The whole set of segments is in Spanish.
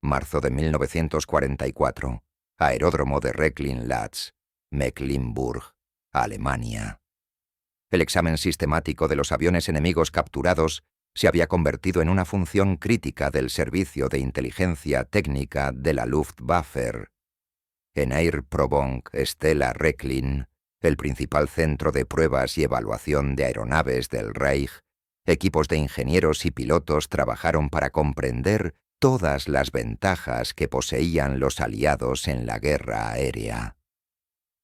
marzo de 1944, aeródromo de Recklinlatz, Mecklenburg, Alemania. El examen sistemático de los aviones enemigos capturados se había convertido en una función crítica del servicio de inteligencia técnica de la Luftwaffe. En Airprobung Stella Recklin, el principal centro de pruebas y evaluación de aeronaves del Reich, equipos de ingenieros y pilotos trabajaron para comprender todas las ventajas que poseían los aliados en la guerra aérea.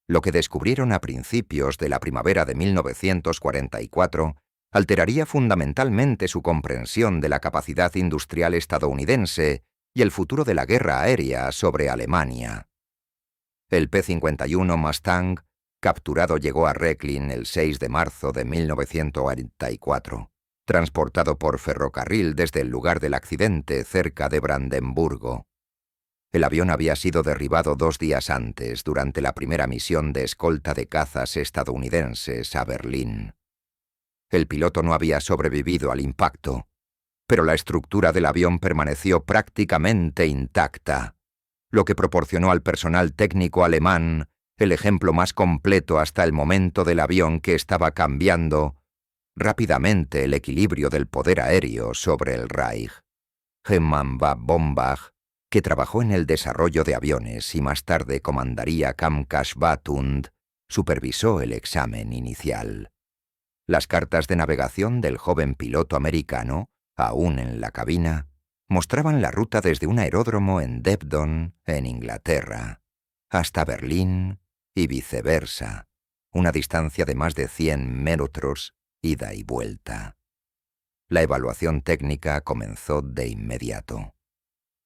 Lo que descubrieron a principios de la primavera de 1944 alteraría fundamentalmente su comprensión de la capacidad industrial estadounidense y el futuro de la guerra aérea sobre Alemania. El P-51 Mustang, capturado, llegó a Recklin el 6 de marzo de 1944, transportado por ferrocarril desde el lugar del accidente cerca de Brandenburgo. El avión había sido derribado 2 días antes, durante la primera misión de escolta de cazas estadounidenses a Berlín. El piloto no había sobrevivido al impacto, pero la estructura del avión permaneció prácticamente intacta, lo que proporcionó al personal técnico alemán el ejemplo más completo hasta el momento del avión que estaba cambiando rápidamente el equilibrio del poder aéreo sobre el Reich. Hermann von Bombach, que trabajó en el desarrollo de aviones y más tarde comandaría Kampfschwadtund, supervisó el examen inicial. Las cartas de navegación del joven piloto americano, aún en la cabina, mostraban la ruta desde un aeródromo en Debden, en Inglaterra, hasta Berlín y viceversa, una distancia de más de 100 metros, ida y vuelta. La evaluación técnica comenzó de inmediato.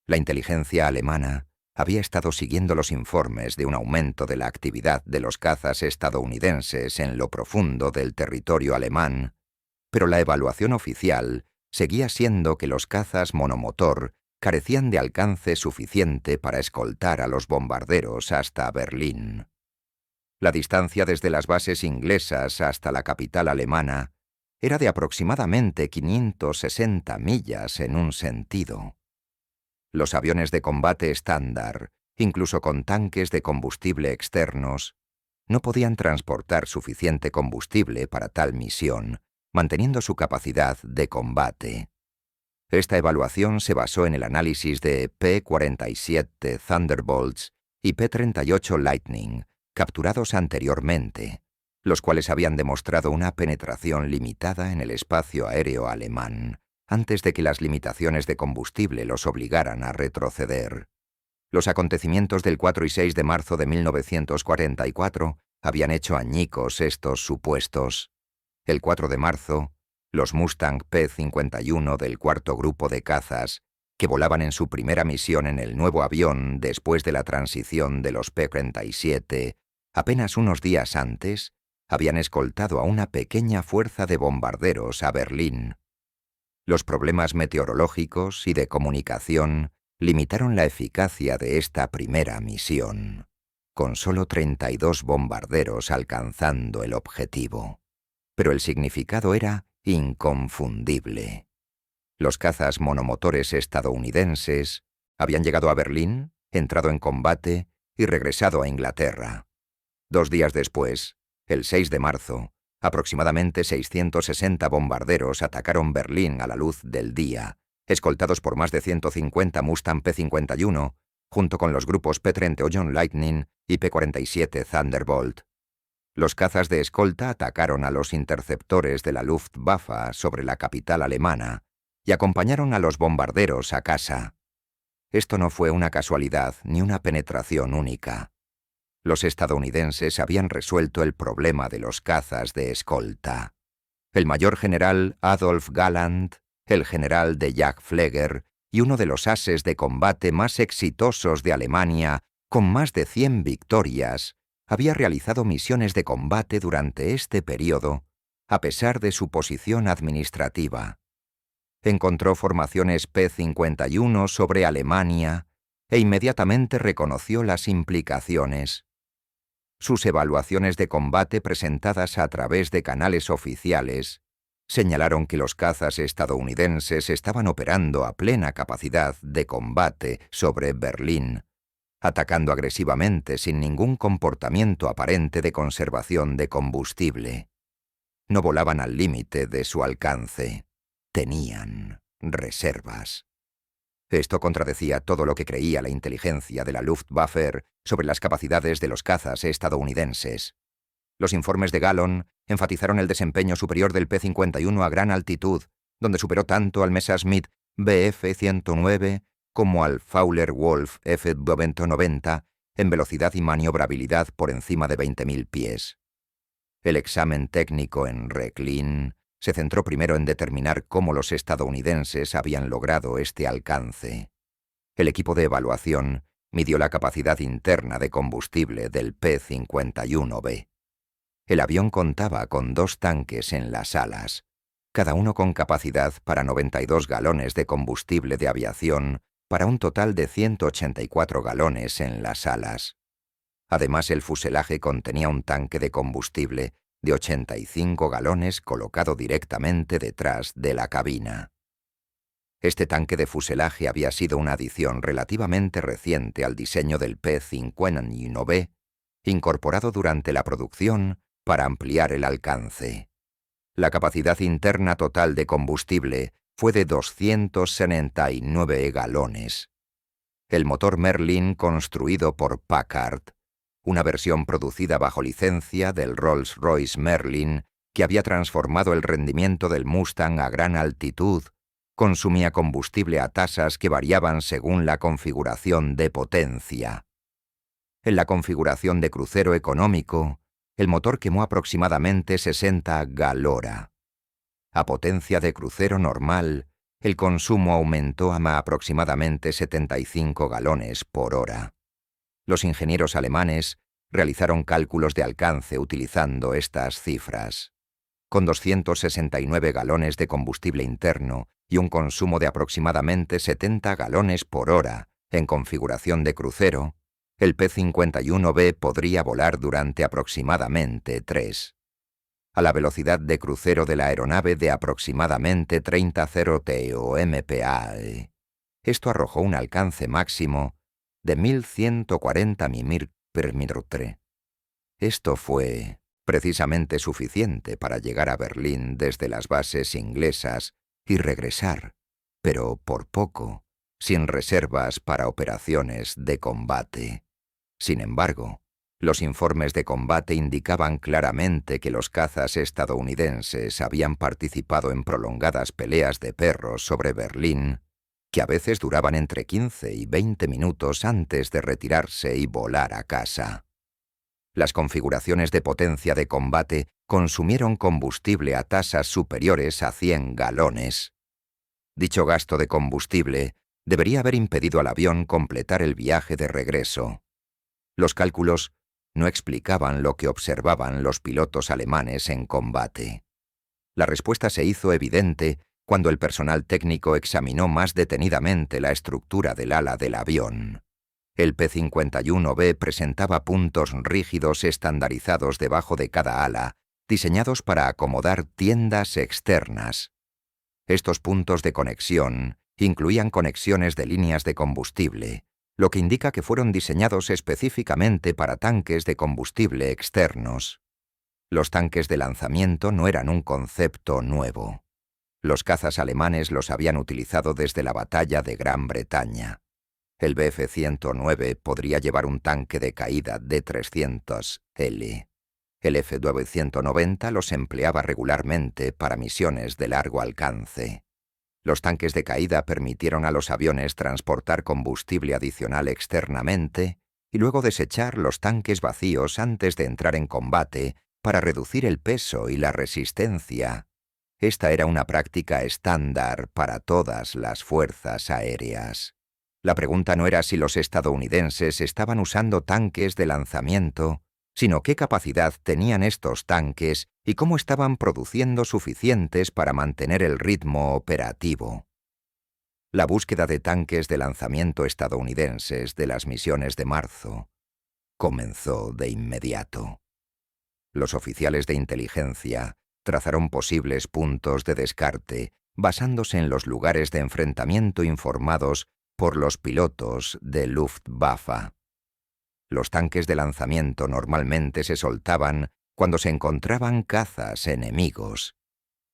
La inteligencia alemana había estado siguiendo los informes de un aumento de la actividad de los cazas estadounidenses en lo profundo del territorio alemán, pero la evaluación oficial seguía siendo que los cazas monomotor carecían de alcance suficiente para escoltar a los bombarderos hasta Berlín. La distancia desde las bases inglesas hasta la capital alemana era de aproximadamente 560 millas en un sentido. Los aviones de combate estándar, incluso con tanques de combustible externos, no podían transportar suficiente combustible para tal misión, manteniendo su capacidad de combate. Esta evaluación se basó en el análisis de P-47 Thunderbolts y P-38 Lightning, capturados anteriormente, los cuales habían demostrado una penetración limitada en el espacio aéreo alemán, antes de que las limitaciones de combustible los obligaran a retroceder. Los acontecimientos del 4 y 6 de marzo de 1944 habían hecho añicos estos supuestos. El 4 de marzo, los Mustang P-51 del cuarto grupo de cazas, que volaban en su primera misión en el nuevo avión después de la transición de los P-37, apenas unos días antes, habían escoltado a una pequeña fuerza de bombarderos a Berlín. Los problemas meteorológicos y de comunicación limitaron la eficacia de esta primera misión, con solo 32 bombarderos alcanzando el objetivo. Pero el significado era inconfundible. Los cazas monomotores estadounidenses habían llegado a Berlín, entrado en combate y regresado a Inglaterra. 2 días después, el 6 de marzo, aproximadamente 660 bombarderos atacaron Berlín a la luz del día, escoltados por más de 150 Mustang P-51, junto con los grupos P-38 Lightning y P-47 Thunderbolt. Los cazas de escolta atacaron a los interceptores de la Luftwaffe sobre la capital alemana y acompañaron a los bombarderos a casa. Esto no fue una casualidad ni una penetración única. Los estadounidenses habían resuelto el problema de los cazas de escolta. El mayor general Adolf Galland, el general de Jagdflieger y uno de los ases de combate más exitosos de Alemania, con más de 100 victorias, había realizado misiones de combate durante este periodo, a pesar de su posición administrativa. Encontró formaciones P-51 sobre Alemania e inmediatamente reconoció las implicaciones. Sus evaluaciones de combate presentadas a través de canales oficiales Señalaron que los cazas estadounidenses estaban operando a plena capacidad de combate sobre Berlín, atacando agresivamente sin ningún comportamiento aparente de conservación de combustible. No volaban al límite de su alcance. Tenían reservas. Esto contradecía todo lo que creía la inteligencia de la Luftwaffe sobre las capacidades de los cazas estadounidenses. Los informes de Gallon enfatizaron el desempeño superior del P-51 a gran altitud, donde superó tanto al Messerschmitt Bf-109 como al Fowler-Wolf F-190 en velocidad y maniobrabilidad por encima de 20.000 pies. El examen técnico en Rechlin se centró primero en determinar cómo los estadounidenses habían logrado este alcance. El equipo de evaluación midió la capacidad interna de combustible del P-51B. El avión contaba con 2 tanques en las alas, cada uno con capacidad para 92 galones de combustible de aviación, para un total de 184 galones en las alas. Además, el fuselaje contenía un tanque de combustible de 85 galones colocado directamente detrás de la cabina. Este tanque de fuselaje había sido una adición relativamente reciente al diseño del P-51B, incorporado durante la producción para ampliar el alcance. La capacidad interna total de combustible fue de 279 galones. El motor Merlin construido por Packard, una versión producida bajo licencia del Rolls-Royce Merlin que había transformado el rendimiento del Mustang a gran altitud, consumía combustible a tasas que variaban según la configuración de potencia. En la configuración de crucero económico, el motor quemó aproximadamente 60 galora. A potencia de crucero normal, el consumo aumentó a aproximadamente 75 galones por hora. Los ingenieros alemanes realizaron cálculos de alcance utilizando estas cifras. Con 269 galones de combustible interno y un consumo de aproximadamente 70 galones por hora en configuración de crucero, el P-51B podría volar durante aproximadamente 3. A la velocidad de crucero de la aeronave de aproximadamente 30 mph. Esto arrojó un alcance máximo de 1140 mph. Esto fue precisamente suficiente para llegar a Berlín desde las bases inglesas y regresar, pero por poco, sin reservas para operaciones de combate. Sin embargo, los informes de combate indicaban claramente que los cazas estadounidenses habían participado en prolongadas peleas de perros sobre Berlín, que a veces duraban entre 15 y 20 minutos antes de retirarse y volar a casa. Las configuraciones de potencia de combate consumieron combustible a tasas superiores a 100 galones. Dicho gasto de combustible debería haber impedido al avión completar el viaje de regreso. Los cálculos no explicaban lo que observaban los pilotos alemanes en combate. La respuesta se hizo evidente cuando el personal técnico examinó más detenidamente la estructura del ala del avión. El P-51B presentaba puntos rígidos estandarizados debajo de cada ala, diseñados para acomodar tiendas externas. Estos puntos de conexión incluían conexiones de líneas de combustible, lo que indica que fueron diseñados específicamente para tanques de combustible externos. Los tanques de lanzamiento no eran un concepto nuevo. Los cazas alemanes los habían utilizado desde la batalla de Gran Bretaña. El Bf-109 podría llevar un tanque de caída D-300L. El F-190 los empleaba regularmente para misiones de largo alcance. Los tanques de caída permitieron a los aviones transportar combustible adicional externamente y luego desechar los tanques vacíos antes de entrar en combate para reducir el peso y la resistencia. Esta era una práctica estándar para todas las fuerzas aéreas. La pregunta no era si los estadounidenses estaban usando tanques de lanzamiento, sino qué capacidad tenían estos tanques y cómo estaban produciendo suficientes para mantener el ritmo operativo. La búsqueda de tanques de lanzamiento estadounidenses de las misiones de marzo comenzó de inmediato. Los oficiales de inteligencia Trazaron posibles puntos de descarte basándose en los lugares de enfrentamiento informados por los pilotos de Luftwaffe. Los tanques de lanzamiento normalmente se soltaban cuando se encontraban cazas enemigos,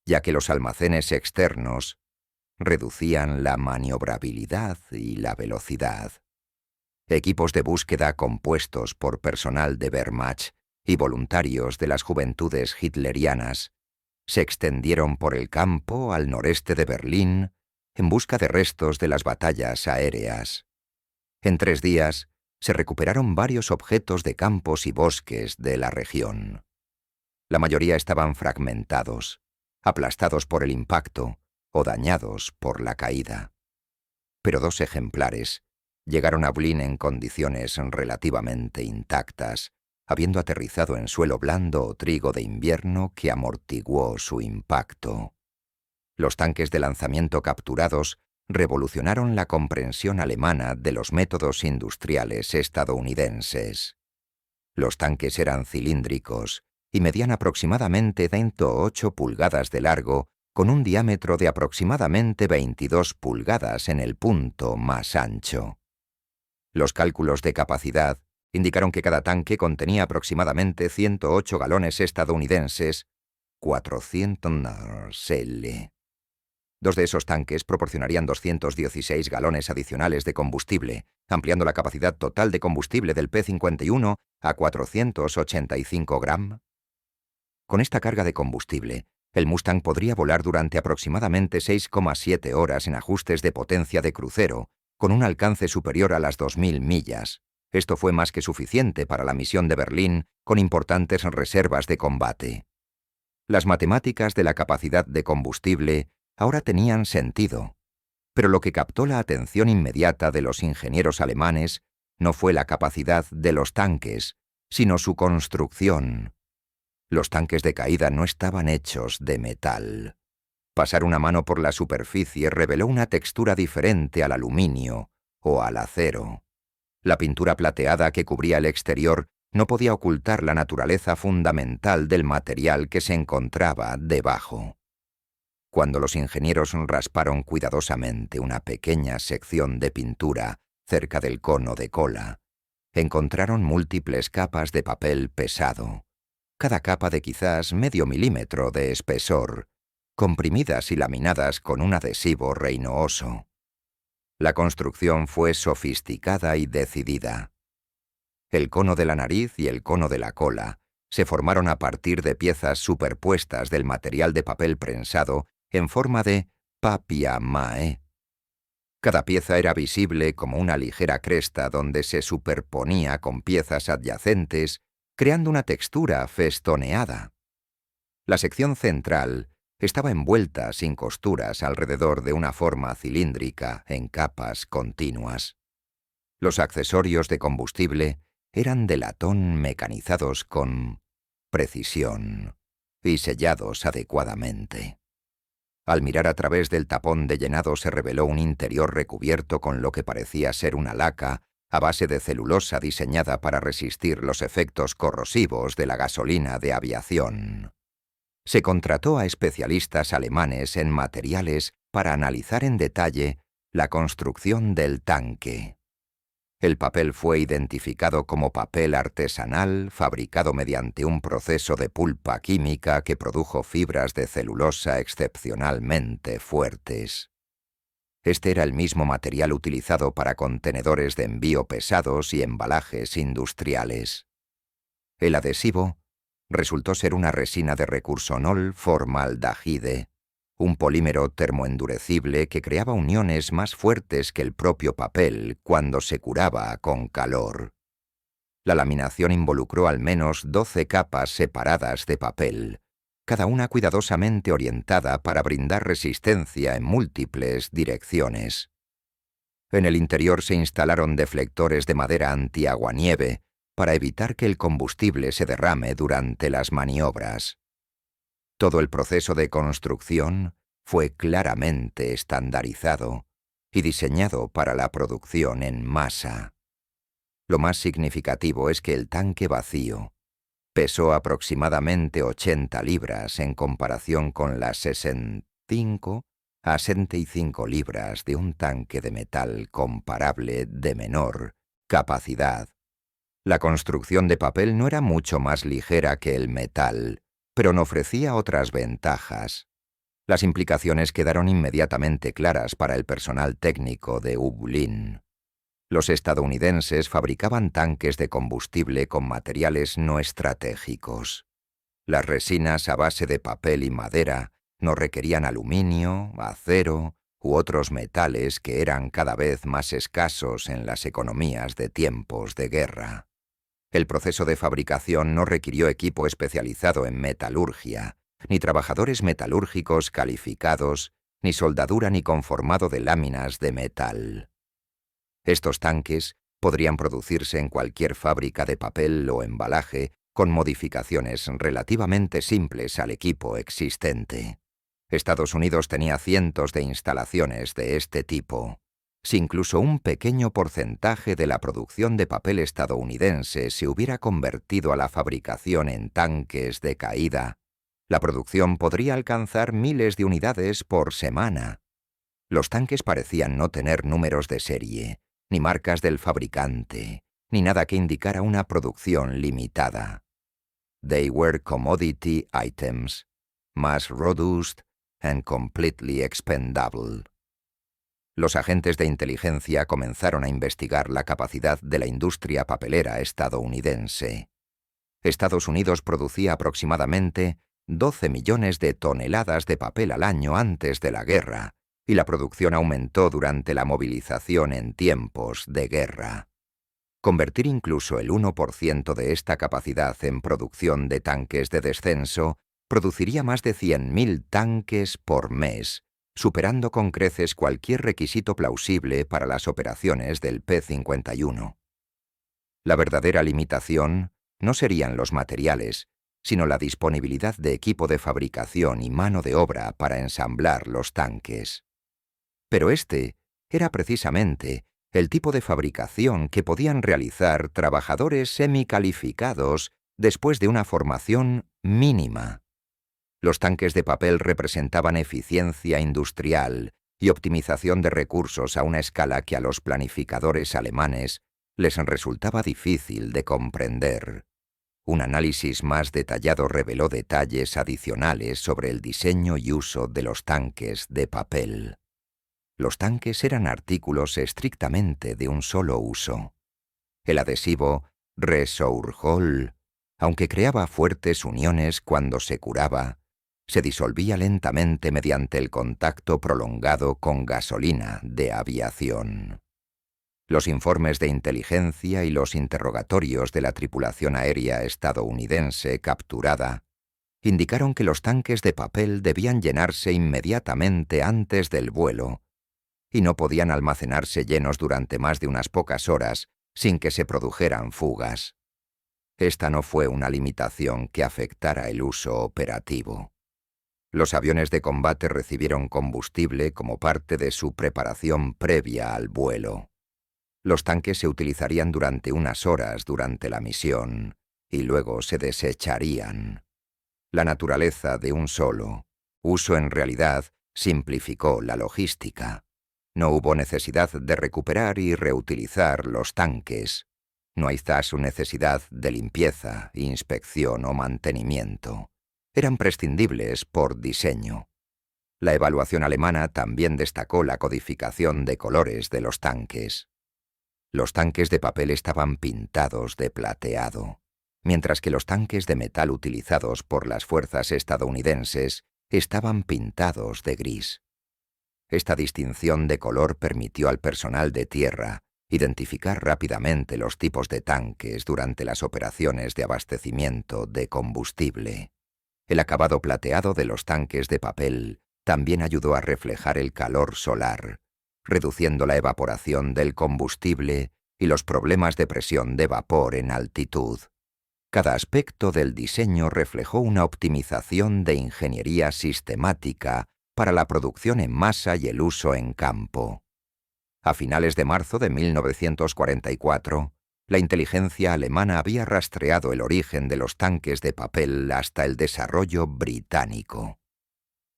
ya que los almacenes externos reducían la maniobrabilidad y la velocidad. Equipos de búsqueda compuestos por personal de Wehrmacht y voluntarios de las juventudes hitlerianas se extendieron por el campo al noreste de Berlín en busca de restos de las batallas aéreas. En 3 días se recuperaron varios objetos de campos y bosques de la región. La mayoría estaban fragmentados, aplastados por el impacto o dañados por la caída. Pero 2 ejemplares llegaron a Berlín en condiciones relativamente intactas, habiendo aterrizado en suelo blando o trigo de invierno que amortiguó su impacto. Los tanques de lanzamiento capturados revolucionaron la comprensión alemana de los métodos industriales estadounidenses. Los tanques eran cilíndricos y medían aproximadamente 108 pulgadas de largo, con un diámetro de aproximadamente 22 pulgadas en el punto más ancho. Los cálculos de capacidad indicaron que cada tanque contenía aproximadamente 108 galones estadounidenses, 400 L. 2 de esos tanques proporcionarían 216 galones adicionales de combustible, ampliando la capacidad total de combustible del P-51 a 485 gramos. Con esta carga de combustible, el Mustang podría volar durante aproximadamente 6,7 horas en ajustes de potencia de crucero, con un alcance superior a las 2.000 millas. Esto fue más que suficiente para la misión de Berlín, con importantes reservas de combate. Las matemáticas de la capacidad de combustible ahora tenían sentido, pero lo que captó la atención inmediata de los ingenieros alemanes no fue la capacidad de los tanques, sino su construcción. Los tanques de caída no estaban hechos de metal. Pasar una mano por la superficie reveló una textura diferente al aluminio o al acero. La pintura plateada que cubría el exterior no podía ocultar la naturaleza fundamental del material que se encontraba debajo. Cuando los ingenieros rasparon cuidadosamente una pequeña sección de pintura cerca del cono de cola, encontraron múltiples capas de papel pesado, cada capa de quizás medio milímetro de espesor, comprimidas y laminadas con un adhesivo reinoso. La construcción fue sofisticada y decidida. El cono de la nariz y el cono de la cola se formaron a partir de piezas superpuestas del material de papel prensado en forma de papier-mâché. Cada pieza era visible como una ligera cresta donde se superponía con piezas adyacentes, creando una textura festoneada. La sección central estaba envuelta sin costuras alrededor de una forma cilíndrica en capas continuas. Los accesorios de combustible eran de latón mecanizados con precisión y sellados adecuadamente. Al mirar a través del tapón de llenado se reveló un interior recubierto con lo que parecía ser una laca a base de celulosa diseñada para resistir los efectos corrosivos de la gasolina de aviación. Se contrató a especialistas alemanes en materiales para analizar en detalle la construcción del tanque. El papel fue identificado como papel artesanal fabricado mediante un proceso de pulpa química que produjo fibras de celulosa excepcionalmente fuertes. Este era el mismo material utilizado para contenedores de envío pesados y embalajes industriales. El adhesivo resultó ser una resina de recursonol formaldehide, un polímero termoendurecible que creaba uniones más fuertes que el propio papel cuando se curaba con calor. La laminación involucró al menos 12 capas separadas de papel, cada una cuidadosamente orientada para brindar resistencia en múltiples direcciones. En el interior se instalaron deflectores de madera antiaguanieve para evitar que el combustible se derrame durante las maniobras. Todo el proceso de construcción fue claramente estandarizado y diseñado para la producción en masa. Lo más significativo es que el tanque vacío Pesó aproximadamente 80 libras en comparación con las 65 a 75 libras de un tanque de metal comparable de menor capacidad. La construcción de papel no era mucho más ligera que el metal, pero no ofrecía otras ventajas. Las implicaciones quedaron inmediatamente claras para el personal técnico de Ublin. Los estadounidenses fabricaban tanques de combustible con materiales no estratégicos. Las resinas a base de papel y madera no requerían aluminio, acero u otros metales que eran cada vez más escasos en las economías de tiempos de guerra. El proceso de fabricación no requirió equipo especializado en metalurgia, ni trabajadores metalúrgicos calificados, ni soldadura ni conformado de láminas de metal. Estos tanques podrían producirse en cualquier fábrica de papel o embalaje con modificaciones relativamente simples al equipo existente. Estados Unidos tenía cientos de instalaciones de este tipo. Si incluso un pequeño porcentaje de la producción de papel estadounidense se hubiera convertido a la fabricación en tanques de caída, la producción podría alcanzar miles de unidades por semana. Los tanques parecían no tener números de serie, ni marcas del fabricante, ni nada que indicara una producción limitada. They were commodity items, mass produced and completely expendable. Los agentes de inteligencia comenzaron a investigar la capacidad de la industria papelera estadounidense. Estados Unidos producía aproximadamente 12 millones de toneladas de papel al año antes de la guerra, y la producción aumentó durante la movilización en tiempos de guerra. Convertir incluso el 1% de esta capacidad en producción de tanques de descenso produciría más de 100.000 tanques por mes, superando con creces cualquier requisito plausible para las operaciones del P-51. La verdadera limitación no serían los materiales, sino la disponibilidad de equipo de fabricación y mano de obra para ensamblar los tanques. Pero este era precisamente el tipo de fabricación que podían realizar trabajadores semicalificados después de una formación mínima. Los tanques de papel representaban eficiencia industrial y optimización de recursos a una escala que a los planificadores alemanes les resultaba difícil de comprender. Un análisis más detallado reveló detalles adicionales sobre el diseño y uso de los tanques de papel. Los tanques eran artículos estrictamente de un solo uso. El adhesivo Resourhol, aunque creaba fuertes uniones cuando se curaba, se disolvía lentamente mediante el contacto prolongado con gasolina de aviación. Los informes de inteligencia y los interrogatorios de la tripulación aérea estadounidense capturada indicaron que los tanques de papel debían llenarse inmediatamente antes del vuelo y no podían almacenarse llenos durante más de unas pocas horas sin que se produjeran fugas. Esta no fue una limitación que afectara el uso operativo. Los aviones de combate recibieron combustible como parte de su preparación previa al vuelo. Los tanques se utilizarían durante unas horas durante la misión y luego se desecharían. La naturaleza de un solo uso en realidad simplificó la logística. No hubo necesidad de recuperar y reutilizar los tanques. No hay su necesidad de limpieza, inspección o mantenimiento. Eran prescindibles por diseño. La evaluación alemana también destacó la codificación de colores de los tanques. Los tanques de papel estaban pintados de plateado, mientras que los tanques de metal utilizados por las fuerzas estadounidenses estaban pintados de gris. Esta distinción de color permitió al personal de tierra identificar rápidamente los tipos de tanques durante las operaciones de abastecimiento de combustible. El acabado plateado de los tanques de papel también ayudó a reflejar el calor solar, reduciendo la evaporación del combustible y los problemas de presión de vapor en altitud. Cada aspecto del diseño reflejó una optimización de ingeniería sistemática para la producción en masa y el uso en campo. A finales de marzo de 1944, La inteligencia alemana había rastreado el origen de los tanques de papel hasta el desarrollo británico.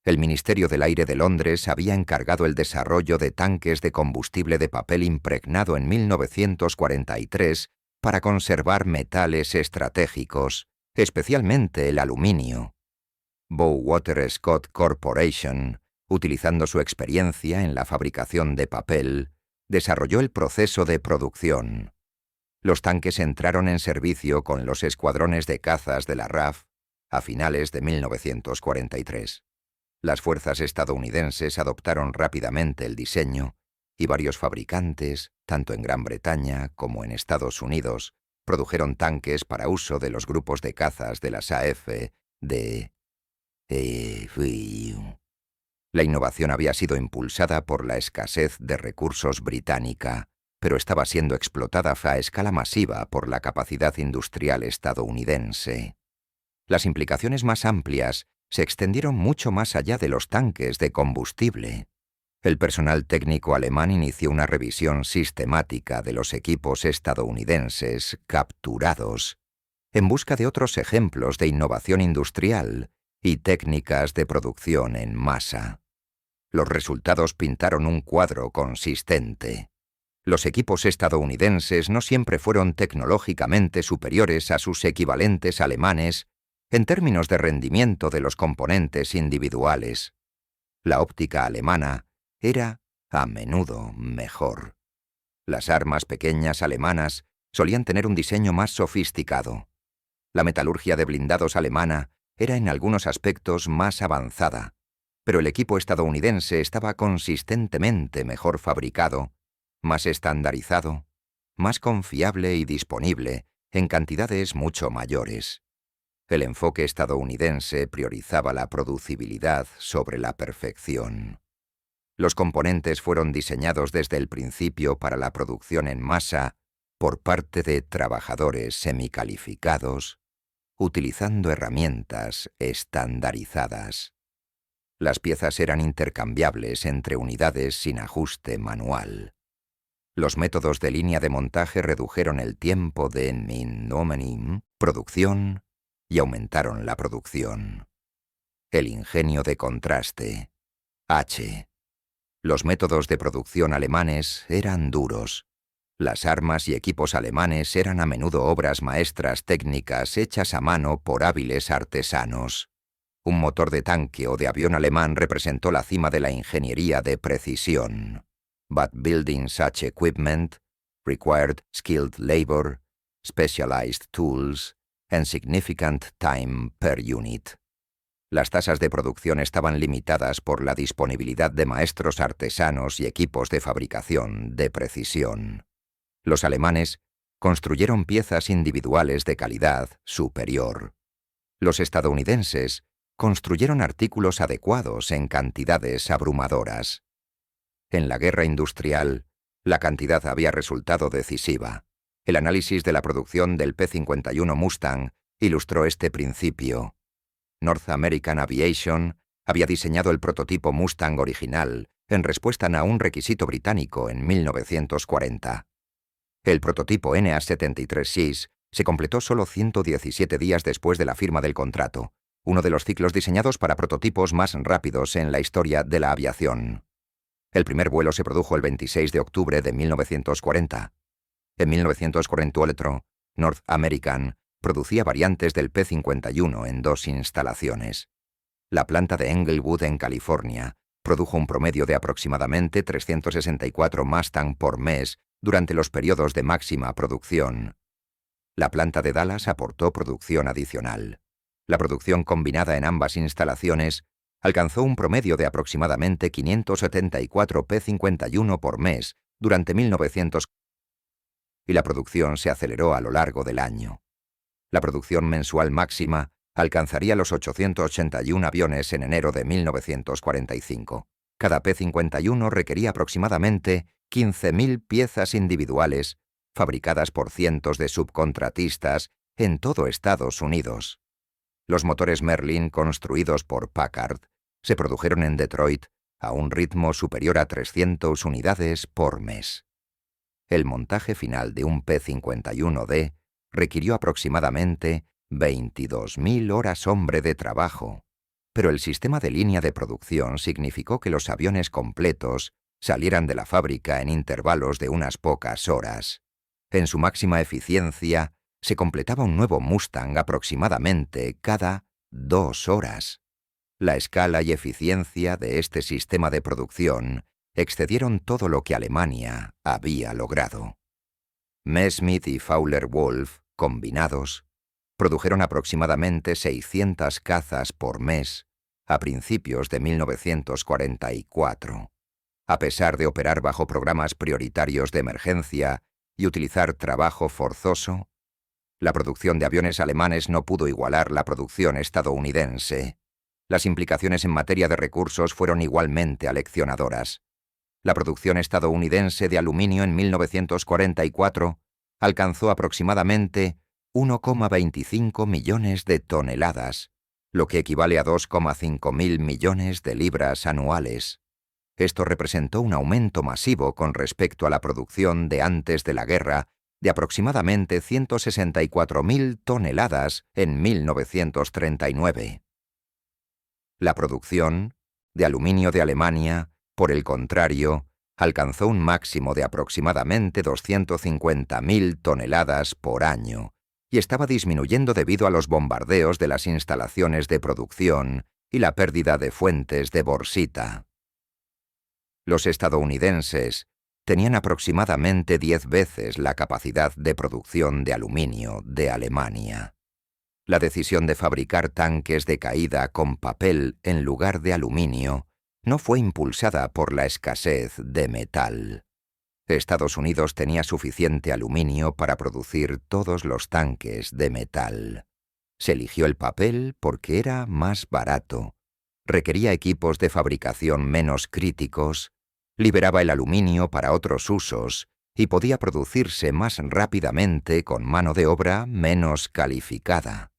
El Ministerio del Aire de Londres había encargado el desarrollo de tanques de combustible de papel impregnado en 1943 para conservar metales estratégicos, especialmente el aluminio. Bowater Scott Corporation, utilizando su experiencia en la fabricación de papel, desarrolló el proceso de producción. Los tanques entraron en servicio con los escuadrones de cazas de la RAF a finales de 1943. Las fuerzas estadounidenses adoptaron rápidamente el diseño y varios fabricantes, tanto en Gran Bretaña como en Estados Unidos, produjeron tanques para uso de los grupos de cazas de las AF de... La innovación había sido impulsada por la escasez de recursos británica, pero estaba siendo explotada a escala masiva por la capacidad industrial estadounidense. Las implicaciones más amplias se extendieron mucho más allá de los tanques de combustible. El personal técnico alemán inició una revisión sistemática de los equipos estadounidenses capturados, en busca de otros ejemplos de innovación industrial y técnicas de producción en masa. Los resultados pintaron un cuadro consistente. Los equipos estadounidenses no siempre fueron tecnológicamente superiores a sus equivalentes alemanes en términos de rendimiento de los componentes individuales. La óptica alemana era, a menudo, mejor. Las armas pequeñas alemanas solían tener un diseño más sofisticado. La metalurgia de blindados alemana era en algunos aspectos más avanzada, pero el equipo estadounidense estaba consistentemente mejor fabricado, más estandarizado, más confiable y disponible en cantidades mucho mayores. El enfoque estadounidense priorizaba la producibilidad sobre la perfección. Los componentes fueron diseñados desde el principio para la producción en masa por parte de trabajadores semicalificados, utilizando herramientas estandarizadas. Las piezas eran intercambiables entre unidades sin ajuste manual. Los métodos de línea de montaje redujeron el tiempo de producción y aumentaron la producción. El ingenio de contraste. H. Los métodos de producción alemanes eran duros. Las armas y equipos alemanes eran a menudo obras maestras técnicas hechas a mano por hábiles artesanos. Un motor de tanque o de avión alemán representó la cima de la ingeniería de precisión. But building such equipment required skilled labor, specialized tools, and significant time per unit. Las tasas de producción estaban limitadas por la disponibilidad de maestros artesanos y equipos de fabricación de precisión. Los alemanes construyeron piezas individuales de calidad superior. Los estadounidenses construyeron artículos adecuados en cantidades abrumadoras. En la guerra industrial, la cantidad había resultado decisiva. El análisis de la producción del P-51 Mustang ilustró este principio. North American Aviation había diseñado el prototipo Mustang original en respuesta a un requisito británico en 1940. El prototipo NA-73 se completó solo 117 días después de la firma del contrato, uno de los ciclos diseñados para prototipos más rápidos en la historia de la aviación. El primer vuelo se produjo el 26 de octubre de 1940. En 1944, North American producía variantes del P-51 en 2 instalaciones. La planta de Englewood, en California, produjo un promedio de aproximadamente 364 Mustang por mes durante los periodos de máxima producción. La planta de Dallas aportó producción adicional. La producción combinada en ambas instalaciones alcanzó un promedio de aproximadamente 574 P-51 por mes durante 1940, y la producción se aceleró a lo largo del año. La producción mensual máxima alcanzaría los 881 aviones en enero de 1945. Cada P-51 requería aproximadamente 15.000 piezas individuales, fabricadas por cientos de subcontratistas en todo Estados Unidos. Los motores Merlin construidos por Packard se produjeron en Detroit a un ritmo superior a 300 unidades por mes. El montaje final de un P-51D requirió aproximadamente 22.000 horas hombre de trabajo, pero el sistema de línea de producción significó que los aviones completos salieran de la fábrica en intervalos de unas pocas horas. En su máxima eficiencia, se completaba un nuevo Mustang aproximadamente cada 2 horas. La escala y eficiencia de este sistema de producción excedieron todo lo que Alemania había logrado. Messerschmitt y Fowler-Wolf, combinados, produjeron aproximadamente 600 cazas por mes a principios de 1944. A pesar de operar bajo programas prioritarios de emergencia y utilizar trabajo forzoso, la producción de aviones alemanes no pudo igualar la producción estadounidense. Las implicaciones en materia de recursos fueron igualmente aleccionadoras. La producción estadounidense de aluminio en 1944 alcanzó aproximadamente 1,25 millones de toneladas, lo que equivale a 2,5 mil millones de libras anuales. Esto representó un aumento masivo con respecto a la producción de antes de la guerra de aproximadamente 164.000 toneladas en 1939. La producción de aluminio de Alemania, por el contrario, alcanzó un máximo de aproximadamente 250.000 toneladas por año y estaba disminuyendo debido a los bombardeos de las instalaciones de producción y la pérdida de fuentes de bauxita. Los estadounidenses tenían aproximadamente 10 veces la capacidad de producción de aluminio de Alemania. La decisión de fabricar tanques de caída con papel en lugar de aluminio no fue impulsada por la escasez de metal. Estados Unidos tenía suficiente aluminio para producir todos los tanques de metal. Se eligió el papel porque era más barato, requería equipos de fabricación menos críticos, liberaba el aluminio para otros usos y podía producirse más rápidamente con mano de obra menos calificada.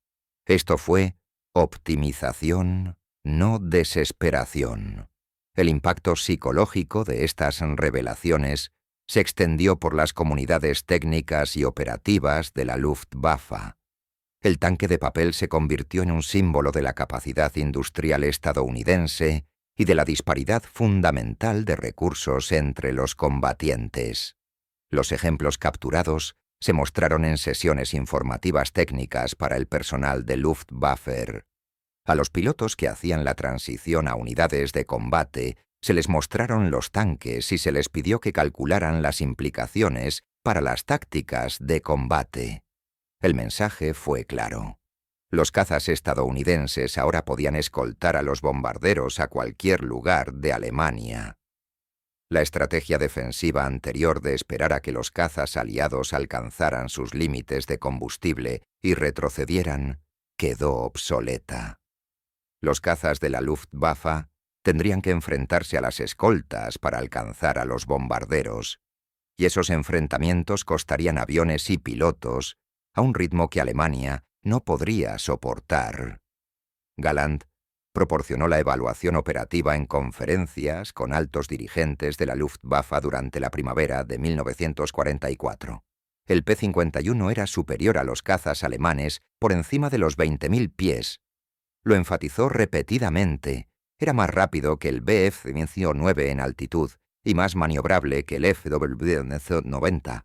Esto fue optimización, no desesperación. El impacto psicológico de estas revelaciones se extendió por las comunidades técnicas y operativas de la Luftwaffe. El tanque de papel se convirtió en un símbolo de la capacidad industrial estadounidense y de la disparidad fundamental de recursos entre los combatientes. Los ejemplos capturados se mostraron en sesiones informativas técnicas para el personal de Luftwaffe. A los pilotos que hacían la transición a unidades de combate se les mostraron los tanques y se les pidió que calcularan las implicaciones para las tácticas de combate. El mensaje fue claro. Los cazas estadounidenses ahora podían escoltar a los bombarderos a cualquier lugar de Alemania. La estrategia defensiva anterior de esperar a que los cazas aliados alcanzaran sus límites de combustible y retrocedieran quedó obsoleta. Los cazas de la Luftwaffe tendrían que enfrentarse a las escoltas para alcanzar a los bombarderos, y esos enfrentamientos costarían aviones y pilotos a un ritmo que Alemania no podría soportar. Galland proporcionó la evaluación operativa en conferencias con altos dirigentes de la Luftwaffe durante la primavera de 1944. El P-51 era superior a los cazas alemanes por encima de los 20.000 pies. Lo enfatizó repetidamente. Era más rápido que el Bf-109 en altitud y más maniobrable que el FW-90.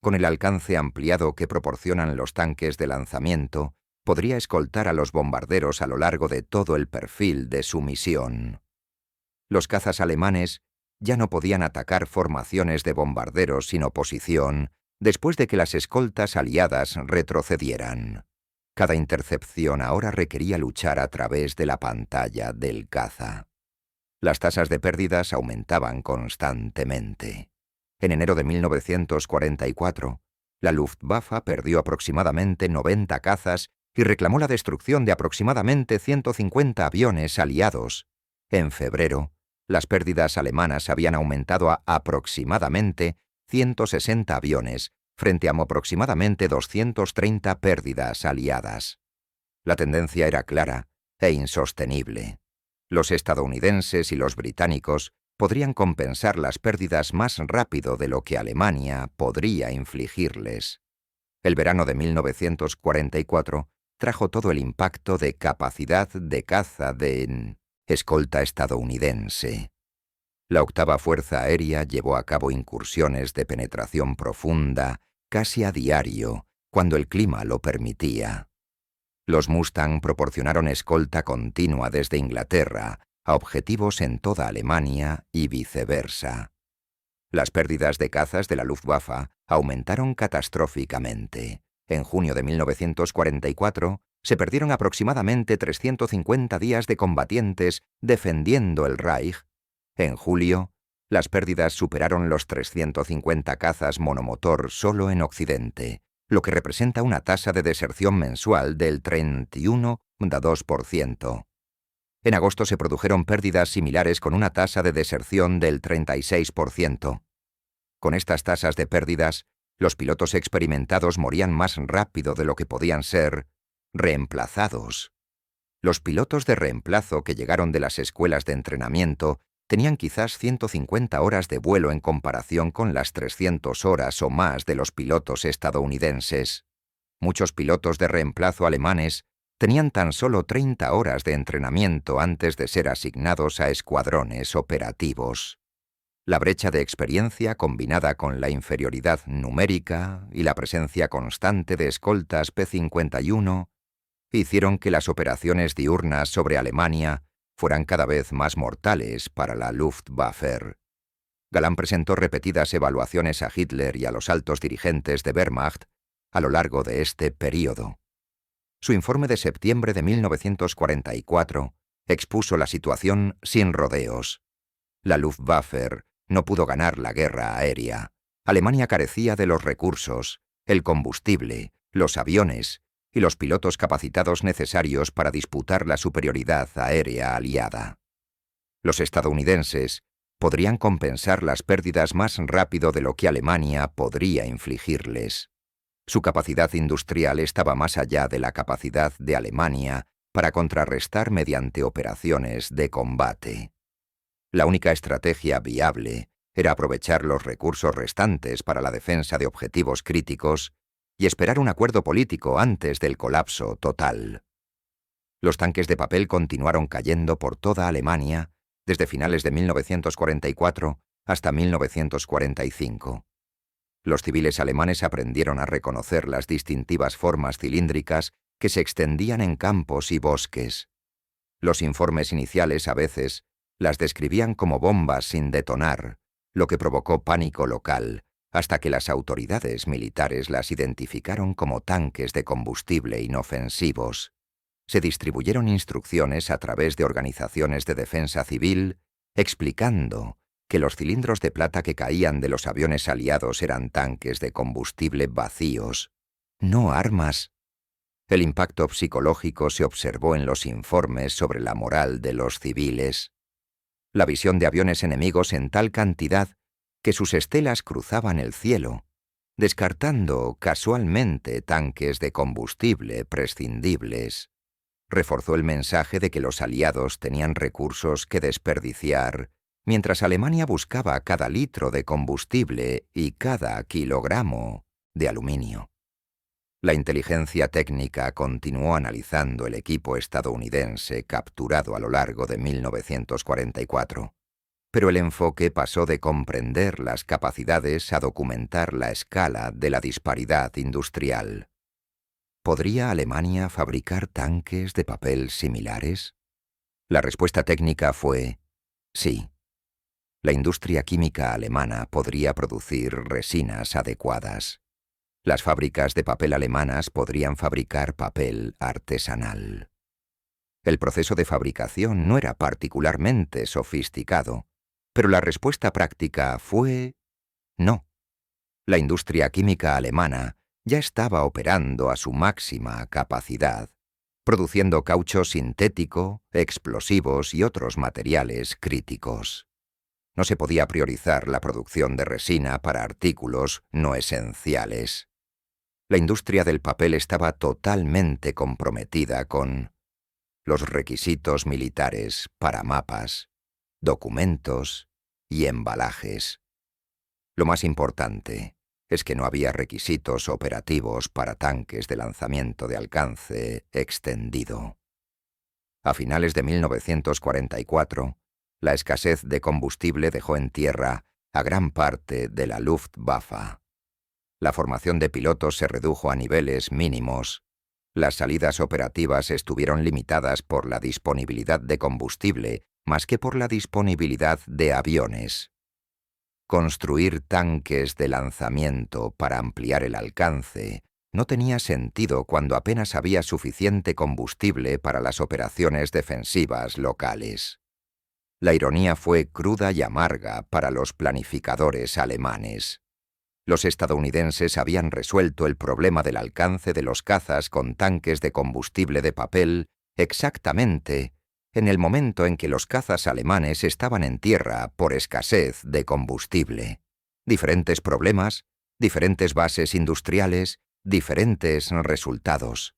Con el alcance ampliado que proporcionan los tanques de lanzamiento, podría escoltar a los bombarderos a lo largo de todo el perfil de su misión. Los cazas alemanes ya no podían atacar formaciones de bombarderos sin oposición después de que las escoltas aliadas retrocedieran. Cada intercepción ahora requería luchar a través de la pantalla del caza. Las tasas de pérdidas aumentaban constantemente. En enero de 1944, la Luftwaffe perdió aproximadamente 90 cazas y reclamó la destrucción de aproximadamente 150 aviones aliados. En febrero, las pérdidas alemanas habían aumentado a aproximadamente 160 aviones, frente a aproximadamente 230 pérdidas aliadas. La tendencia era clara e insostenible. Los estadounidenses y los británicos podrían compensar las pérdidas más rápido de lo que Alemania podría infligirles. El verano de 1944 trajo todo el impacto de capacidad de caza de escolta estadounidense. La octava Fuerza Aérea llevó a cabo incursiones de penetración profunda casi a diario, cuando el clima lo permitía. Los Mustang proporcionaron escolta continua desde Inglaterra a objetivos en toda Alemania y viceversa. Las pérdidas de cazas de la Luftwaffe aumentaron catastróficamente. En junio de 1944 se perdieron aproximadamente 350 días de combatientes defendiendo el Reich. En julio, las pérdidas superaron los 350 cazas monomotor solo en Occidente, lo que representa una tasa de deserción mensual del 31,2%. En agosto se produjeron pérdidas similares con una tasa de deserción del 36%. Con estas tasas de pérdidas, los pilotos experimentados morían más rápido de lo que podían ser reemplazados. Los pilotos de reemplazo que llegaron de las escuelas de entrenamiento tenían quizás 150 horas de vuelo en comparación con las 300 horas o más de los pilotos estadounidenses. Muchos pilotos de reemplazo alemanes tenían tan solo 30 horas de entrenamiento antes de ser asignados a escuadrones operativos. La brecha de experiencia combinada con la inferioridad numérica y la presencia constante de escoltas P-51 hicieron que las operaciones diurnas sobre Alemania fueran cada vez más mortales para la Luftwaffe. Galán presentó repetidas evaluaciones a Hitler y a los altos dirigentes de Wehrmacht a lo largo de este período. Su informe de septiembre de 1944 expuso la situación sin rodeos. La Luftwaffe no pudo ganar la guerra aérea. Alemania carecía de los recursos, el combustible, los aviones y los pilotos capacitados necesarios para disputar la superioridad aérea aliada. Los estadounidenses podrían compensar las pérdidas más rápido de lo que Alemania podría infligirles. Su capacidad industrial estaba más allá de la capacidad de Alemania para contrarrestar mediante operaciones de combate. La única estrategia viable era aprovechar los recursos restantes para la defensa de objetivos críticos y esperar un acuerdo político antes del colapso total. Los tanques de papel continuaron cayendo por toda Alemania desde finales de 1944 hasta 1945. Los civiles alemanes aprendieron a reconocer las distintivas formas cilíndricas que se extendían en campos y bosques. Los informes iniciales a veces las describían como bombas sin detonar, lo que provocó pánico local, hasta que las autoridades militares las identificaron como tanques de combustible inofensivos. Se distribuyeron instrucciones a través de organizaciones de defensa civil, explicando que los cilindros de plata que caían de los aviones aliados eran tanques de combustible vacíos, no armas. El impacto psicológico se observó en los informes sobre la moral de los civiles. La visión de aviones enemigos en tal cantidad que sus estelas cruzaban el cielo, descartando casualmente tanques de combustible prescindibles, reforzó el mensaje de que los aliados tenían recursos que desperdiciar, mientras Alemania buscaba cada litro de combustible y cada kilogramo de aluminio. La inteligencia técnica continuó analizando el equipo estadounidense capturado a lo largo de 1944. Pero el enfoque pasó de comprender las capacidades a documentar la escala de la disparidad industrial. ¿Podría Alemania fabricar tanques de papel similares? La respuesta técnica fue sí. La industria química alemana podría producir resinas adecuadas. Las fábricas de papel alemanas podrían fabricar papel artesanal. El proceso de fabricación no era particularmente sofisticado, pero la respuesta práctica fue no. La industria química alemana ya estaba operando a su máxima capacidad, produciendo caucho sintético, explosivos y otros materiales críticos. No se podía priorizar la producción de resina para artículos no esenciales. La industria del papel estaba totalmente comprometida con los requisitos militares para mapas, documentos y embalajes. Lo más importante es que no había requisitos operativos para tanques de lanzamiento de alcance extendido. A finales de 1944, la escasez de combustible dejó en tierra a gran parte de la Luftwaffe. La formación de pilotos se redujo a niveles mínimos. Las salidas operativas estuvieron limitadas por la disponibilidad de combustible más que por la disponibilidad de aviones. Construir tanques de lanzamiento para ampliar el alcance no tenía sentido cuando apenas había suficiente combustible para las operaciones defensivas locales. La ironía fue cruda y amarga para los planificadores alemanes. Los estadounidenses habían resuelto el problema del alcance de los cazas con tanques de combustible de papel exactamente en el momento en que los cazas alemanes estaban en tierra por escasez de combustible. Diferentes problemas, diferentes bases industriales, diferentes resultados.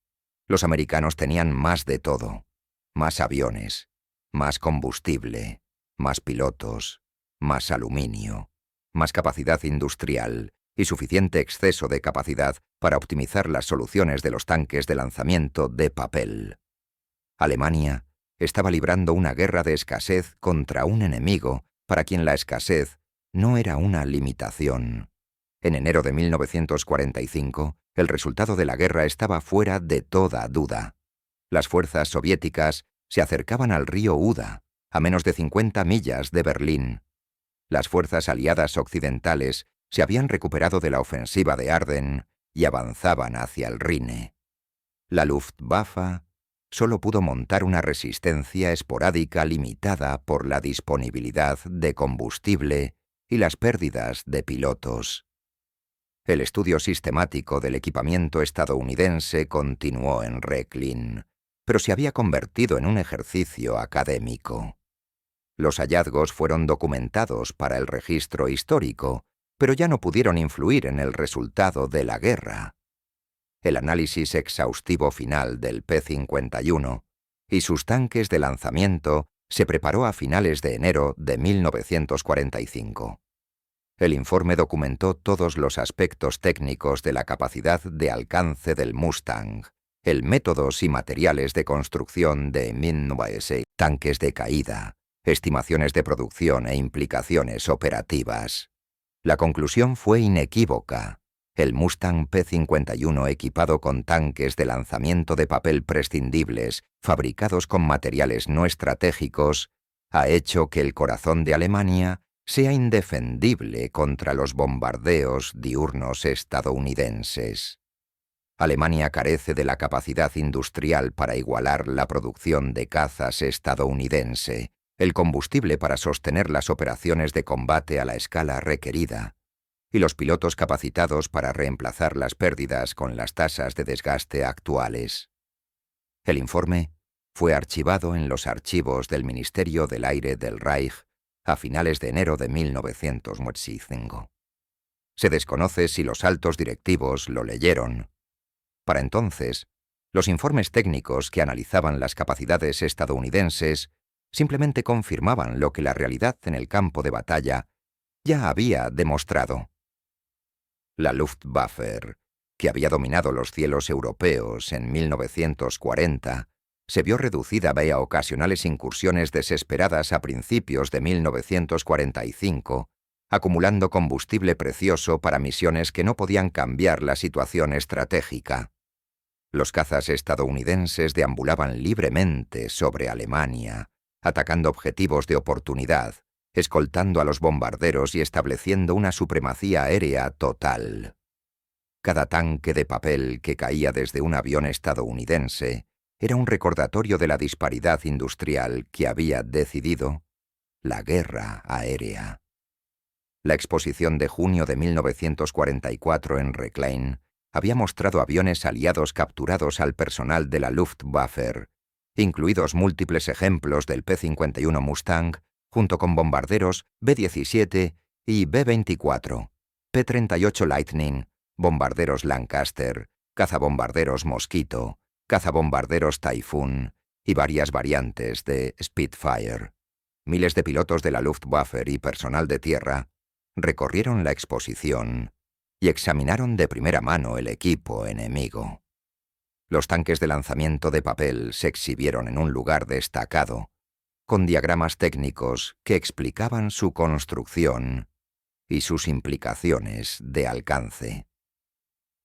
Los americanos tenían más de todo: más aviones, más combustible, más pilotos, más aluminio, más capacidad industrial y suficiente exceso de capacidad para optimizar las soluciones de los tanques de lanzamiento de papel. Alemania estaba librando una guerra de escasez contra un enemigo para quien la escasez no era una limitación. En enero de 1945, el resultado de la guerra estaba fuera de toda duda. Las fuerzas soviéticas se acercaban al río Uda, a menos de 50 millas de Berlín. Las fuerzas aliadas occidentales se habían recuperado de la ofensiva de Ardennes y avanzaban hacia el Rhine. La Luftwaffe solo pudo montar una resistencia esporádica limitada por la disponibilidad de combustible y las pérdidas de pilotos. El estudio sistemático del equipamiento estadounidense continuó en Rechlin, pero se había convertido en un ejercicio académico. Los hallazgos fueron documentados para el registro histórico, pero ya no pudieron influir en el resultado de la guerra. El análisis exhaustivo final del P-51 y sus tanques de lanzamiento se preparó a finales de enero de 1945. El informe documentó todos los aspectos técnicos de la capacidad de alcance del Mustang, el métodos y materiales de construcción de Min-28, tanques de caída, estimaciones de producción e implicaciones operativas. La conclusión fue inequívoca. El Mustang P-51 equipado con tanques de lanzamiento de papel prescindibles, fabricados con materiales no estratégicos, ha hecho que el corazón de Alemania sea indefendible contra los bombardeos diurnos estadounidenses. Alemania carece de la capacidad industrial para igualar la producción de cazas estadounidense, el combustible para sostener las operaciones de combate a la escala requerida, y los pilotos capacitados para reemplazar las pérdidas con las tasas de desgaste actuales. El informe fue archivado en los archivos del Ministerio del Aire del Reich a finales de enero de 1945. Se desconoce si los altos directivos lo leyeron. Para entonces, los informes técnicos que analizaban las capacidades estadounidenses simplemente confirmaban lo que la realidad en el campo de batalla ya había demostrado. La Luftwaffe, que había dominado los cielos europeos en 1940, se vio reducida a ocasionales incursiones desesperadas a principios de 1945, acumulando combustible precioso para misiones que no podían cambiar la situación estratégica. Los cazas estadounidenses deambulaban libremente sobre Alemania, atacando objetivos de oportunidad, escoltando a los bombarderos y estableciendo una supremacía aérea total. Cada tanque de papel que caía desde un avión estadounidense era un recordatorio de la disparidad industrial que había decidido la guerra aérea. La exposición de junio de 1944 en Rechlin había mostrado aviones aliados capturados al personal de la Luftwaffe, incluidos múltiples ejemplos del P-51 Mustang, junto con bombarderos B-17 y B-24, P-38 Lightning, bombarderos Lancaster, cazabombarderos Mosquito, cazabombarderos Typhoon y varias variantes de Spitfire. miles de pilotos de la Luftwaffe y personal de tierra recorrieron la exposición y examinaron de primera mano el equipo enemigo. Los tanques de lanzamiento de papel se exhibieron en un lugar destacado, con diagramas técnicos que explicaban su construcción y sus implicaciones de alcance.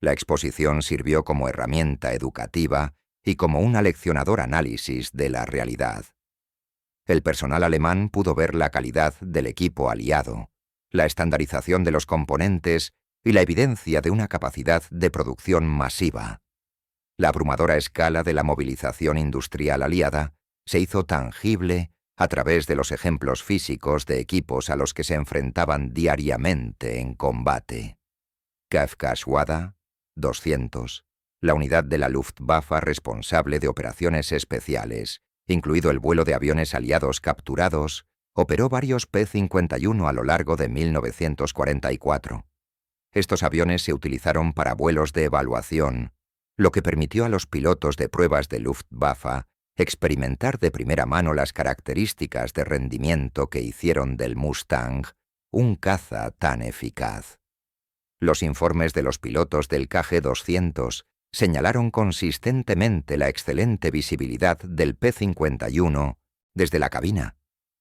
La exposición sirvió como herramienta educativa y como un aleccionador análisis de la realidad. El personal alemán pudo ver la calidad del equipo aliado, la estandarización de los componentes y la evidencia de una capacidad de producción masiva. La abrumadora escala de la movilización industrial aliada se hizo tangible a través de los ejemplos físicos de equipos a los que se enfrentaban diariamente en combate. Kfz 200, la unidad de la Luftwaffe responsable de operaciones especiales, incluido el vuelo de aviones aliados capturados, operó varios P-51 a lo largo de 1944. Estos aviones se utilizaron para vuelos de evaluación, lo que permitió a los pilotos de pruebas de Luftwaffe experimentar de primera mano las características de rendimiento que hicieron del Mustang un caza tan eficaz. Los informes de los pilotos del KG-200 señalaron consistentemente la excelente visibilidad del P-51 desde la cabina,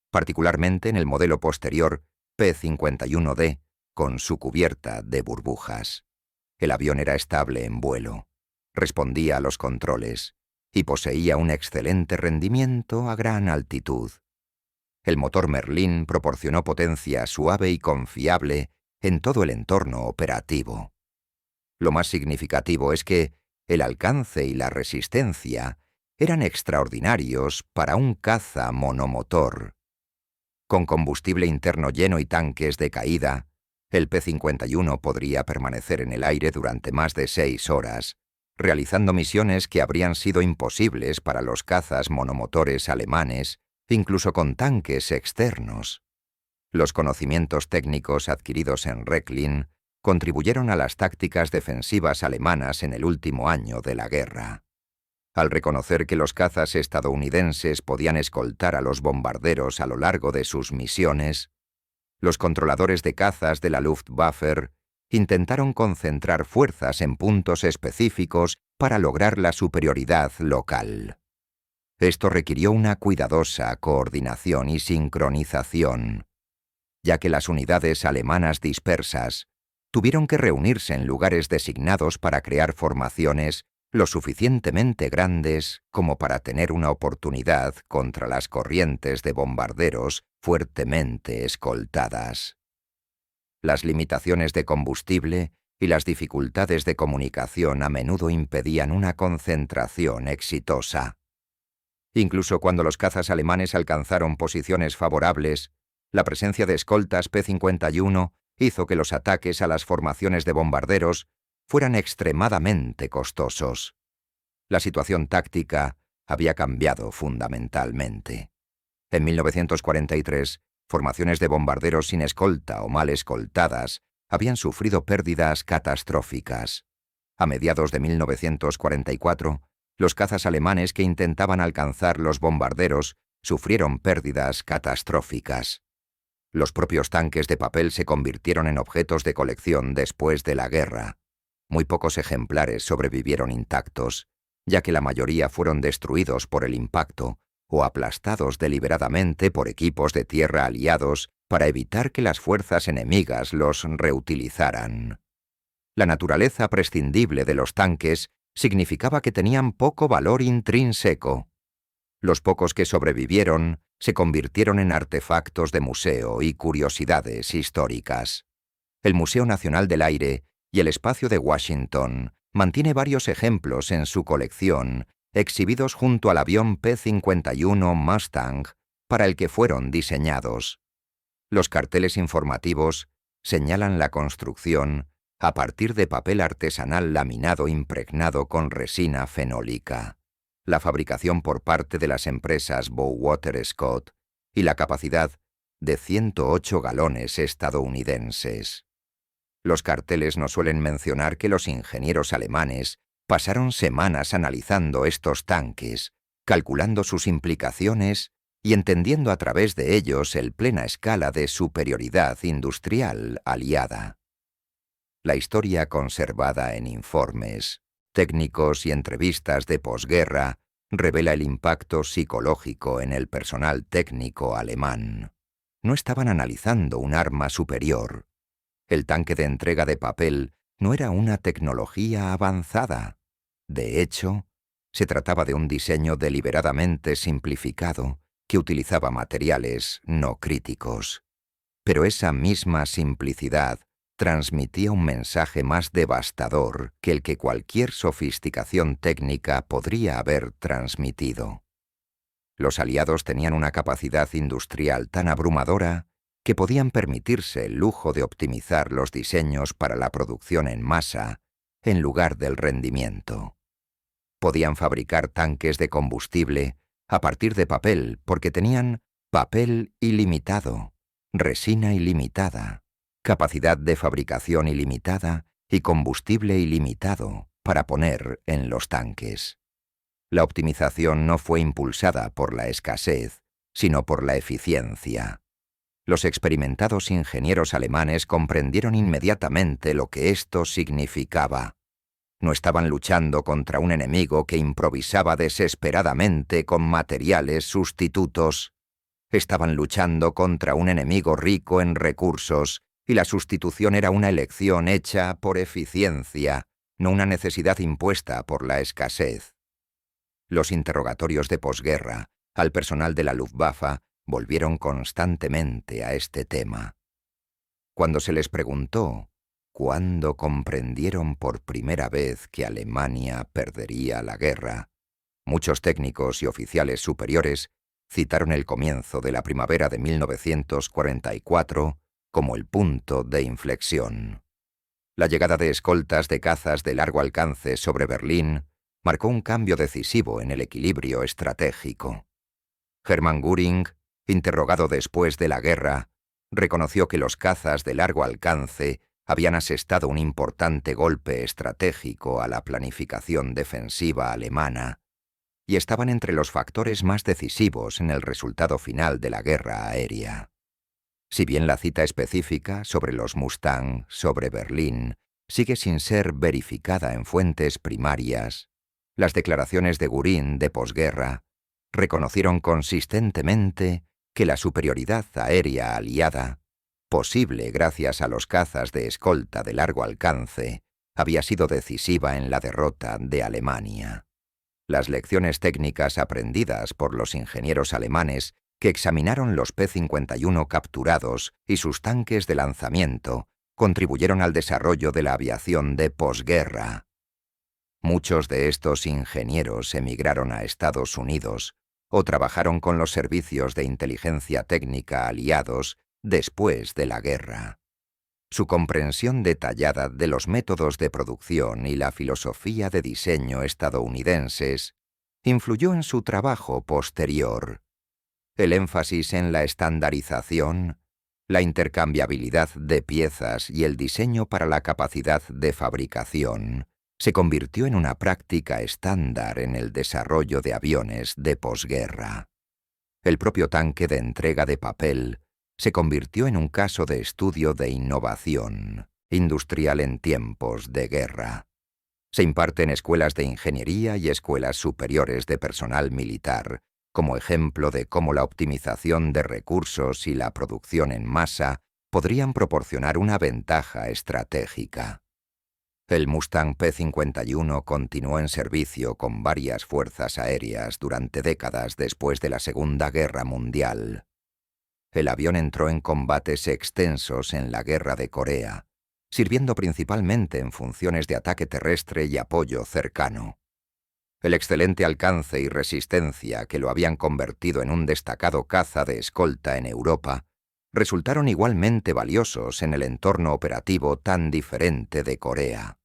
particularmente en el modelo posterior P-51D, con su cubierta de burbujas. El avión era estable en vuelo, respondía a los controles y poseía un excelente rendimiento a gran altitud. El motor Merlin proporcionó potencia suave y confiable en todo el entorno operativo. Lo más significativo es que el alcance y la resistencia eran extraordinarios para un caza monomotor. Con combustible interno lleno y tanques de caída, el P-51 podría permanecer en el aire durante más de 6 horas, realizando misiones que habrían sido imposibles para los cazas monomotores alemanes, incluso con tanques externos. Los conocimientos técnicos adquiridos en Rechlin contribuyeron a las tácticas defensivas alemanas en el último año de la guerra. Al reconocer que los cazas estadounidenses podían escoltar a los bombarderos a lo largo de sus misiones, los controladores de cazas de la Luftwaffe intentaron concentrar fuerzas en puntos específicos para lograr la superioridad local. Esto requirió una cuidadosa coordinación y sincronización, ya que las unidades alemanas dispersas tuvieron que reunirse en lugares designados para crear formaciones lo suficientemente grandes como para tener una oportunidad contra las corrientes de bombarderos fuertemente escoltadas. Las limitaciones de combustible y las dificultades de comunicación a menudo impedían una concentración exitosa. Incluso cuando los cazas alemanes alcanzaron posiciones favorables, la presencia de escoltas P-51 hizo que los ataques a las formaciones de bombarderos fueran extremadamente costosos. La situación táctica había cambiado fundamentalmente. En 1943, formaciones de bombarderos sin escolta o mal escoltadas habían sufrido pérdidas catastróficas. A mediados de 1944, los cazas alemanes que intentaban alcanzar los bombarderos sufrieron pérdidas catastróficas. Los propios tanques de papel se convirtieron en objetos de colección después de la guerra. Muy pocos ejemplares sobrevivieron intactos, ya que la mayoría fueron destruidos por el impacto o aplastados deliberadamente por equipos de tierra aliados para evitar que las fuerzas enemigas los reutilizaran. La naturaleza prescindible de los tanques significaba que tenían poco valor intrínseco. Los pocos que sobrevivieron se convirtieron en artefactos de museo y curiosidades históricas. El Museo Nacional del Aire y el Espacio de Washington mantiene varios ejemplos en su colección, exhibidos junto al avión P-51 Mustang, para el que fueron diseñados. Los carteles informativos señalan la construcción a partir de papel artesanal laminado impregnado con resina fenólica, la fabricación por parte de las empresas Bowater Scott y la capacidad de 108 galones estadounidenses. Los carteles no suelen mencionar que los ingenieros alemanes pasaron semanas analizando estos tanques, calculando sus implicaciones y entendiendo a través de ellos el plena escala de superioridad industrial aliada. La historia conservada en informes técnicos y entrevistas de posguerra revela el impacto psicológico en el personal técnico alemán. No estaban analizando un arma superior. El tanque de entrega de papel no era una tecnología avanzada. De hecho, se trataba de un diseño deliberadamente simplificado que utilizaba materiales no críticos. Pero esa misma simplicidad transmitía un mensaje más devastador que el que cualquier sofisticación técnica podría haber transmitido. Los aliados tenían una capacidad industrial tan abrumadora que podían permitirse el lujo de optimizar los diseños para la producción en masa en lugar del rendimiento. Podían fabricar tanques de combustible a partir de papel porque tenían papel ilimitado, resina ilimitada, capacidad de fabricación ilimitada y combustible ilimitado para poner en los tanques. La optimización no fue impulsada por la escasez, sino por la eficiencia. Los experimentados ingenieros alemanes comprendieron inmediatamente lo que esto significaba. No estaban luchando contra un enemigo que improvisaba desesperadamente con materiales sustitutos. Estaban luchando contra un enemigo rico en recursos, y la sustitución era una elección hecha por eficiencia, no una necesidad impuesta por la escasez. Los interrogatorios de posguerra al personal de la Luftwaffe volvieron constantemente a este tema. Cuando se les preguntó cuándo comprendieron por primera vez que Alemania perdería la guerra, muchos técnicos y oficiales superiores citaron el comienzo de la primavera de 1944 como el punto de inflexión. La llegada de escoltas de cazas de largo alcance sobre Berlín marcó un cambio decisivo en el equilibrio estratégico. Hermann Göring, interrogado después de la guerra, reconoció que los cazas de largo alcance habían asestado un importante golpe estratégico a la planificación defensiva alemana y estaban entre los factores más decisivos en el resultado final de la guerra aérea. Si bien la cita específica sobre los Mustang sobre Berlín sigue sin ser verificada en fuentes primarias, las declaraciones de Göring de posguerra reconocieron consistentemente que la superioridad aérea aliada, posible gracias a los cazas de escolta de largo alcance, había sido decisiva en la derrota de Alemania. Las lecciones técnicas aprendidas por los ingenieros alemanes que examinaron los P-51 capturados y sus tanques de lanzamiento contribuyeron al desarrollo de la aviación de posguerra. Muchos de estos ingenieros emigraron a Estados Unidos o trabajaron con los servicios de inteligencia técnica aliados después de la guerra. Su comprensión detallada de los métodos de producción y la filosofía de diseño estadounidenses influyó en su trabajo posterior. El énfasis en la estandarización, la intercambiabilidad de piezas y el diseño para la capacidad de fabricación se convirtió en una práctica estándar en el desarrollo de aviones de posguerra. El propio tanque de entrega de papel se convirtió en un caso de estudio de innovación industrial en tiempos de guerra. Se imparte en escuelas de ingeniería y escuelas superiores de personal militar, como ejemplo de cómo la optimización de recursos y la producción en masa podrían proporcionar una ventaja estratégica. El Mustang P-51 continuó en servicio con varias fuerzas aéreas durante décadas después de la Segunda Guerra Mundial. El avión entró en combates extensos en la Guerra de Corea, sirviendo principalmente en funciones de ataque terrestre y apoyo cercano. El excelente alcance y resistencia que lo habían convertido en un destacado caza de escolta en Europa resultaron igualmente valiosos en el entorno operativo tan diferente de Corea.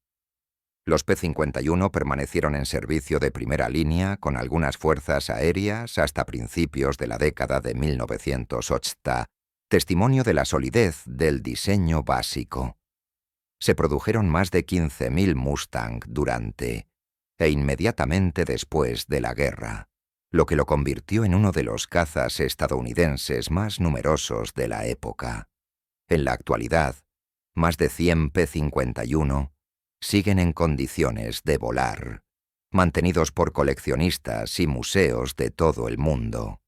Los P-51 permanecieron en servicio de primera línea con algunas fuerzas aéreas hasta principios de la década de 1980, testimonio de la solidez del diseño básico. Se produjeron más de 15.000 Mustang durante e inmediatamente después de la guerra, lo que lo convirtió en uno de los cazas estadounidenses más numerosos de la época. En la actualidad, más de 100 P-51 siguen en condiciones de volar, mantenidos por coleccionistas y museos de todo el mundo.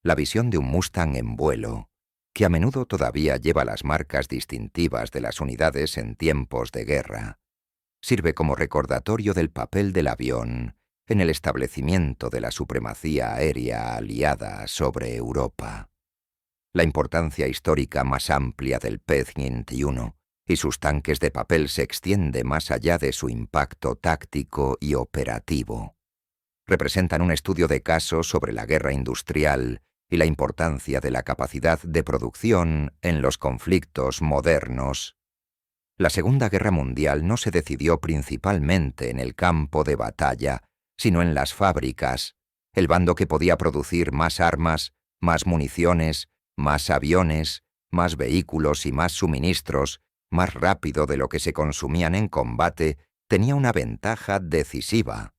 La visión de un Mustang en vuelo, que a menudo todavía lleva las marcas distintivas de las unidades en tiempos de guerra, sirve como recordatorio del papel del avión en el establecimiento de la supremacía aérea aliada sobre Europa. La importancia histórica más amplia del P-51 y sus tanques de papel se extiende más allá de su impacto táctico y operativo. Representan un estudio de caso sobre la guerra industrial y la importancia de la capacidad de producción en los conflictos modernos. La Segunda Guerra Mundial no se decidió principalmente en el campo de batalla, sino en las fábricas, el bando que podía producir más armas, más municiones, más aviones, más vehículos y más suministros, más rápido de lo que se consumían en combate, tenía una ventaja decisiva.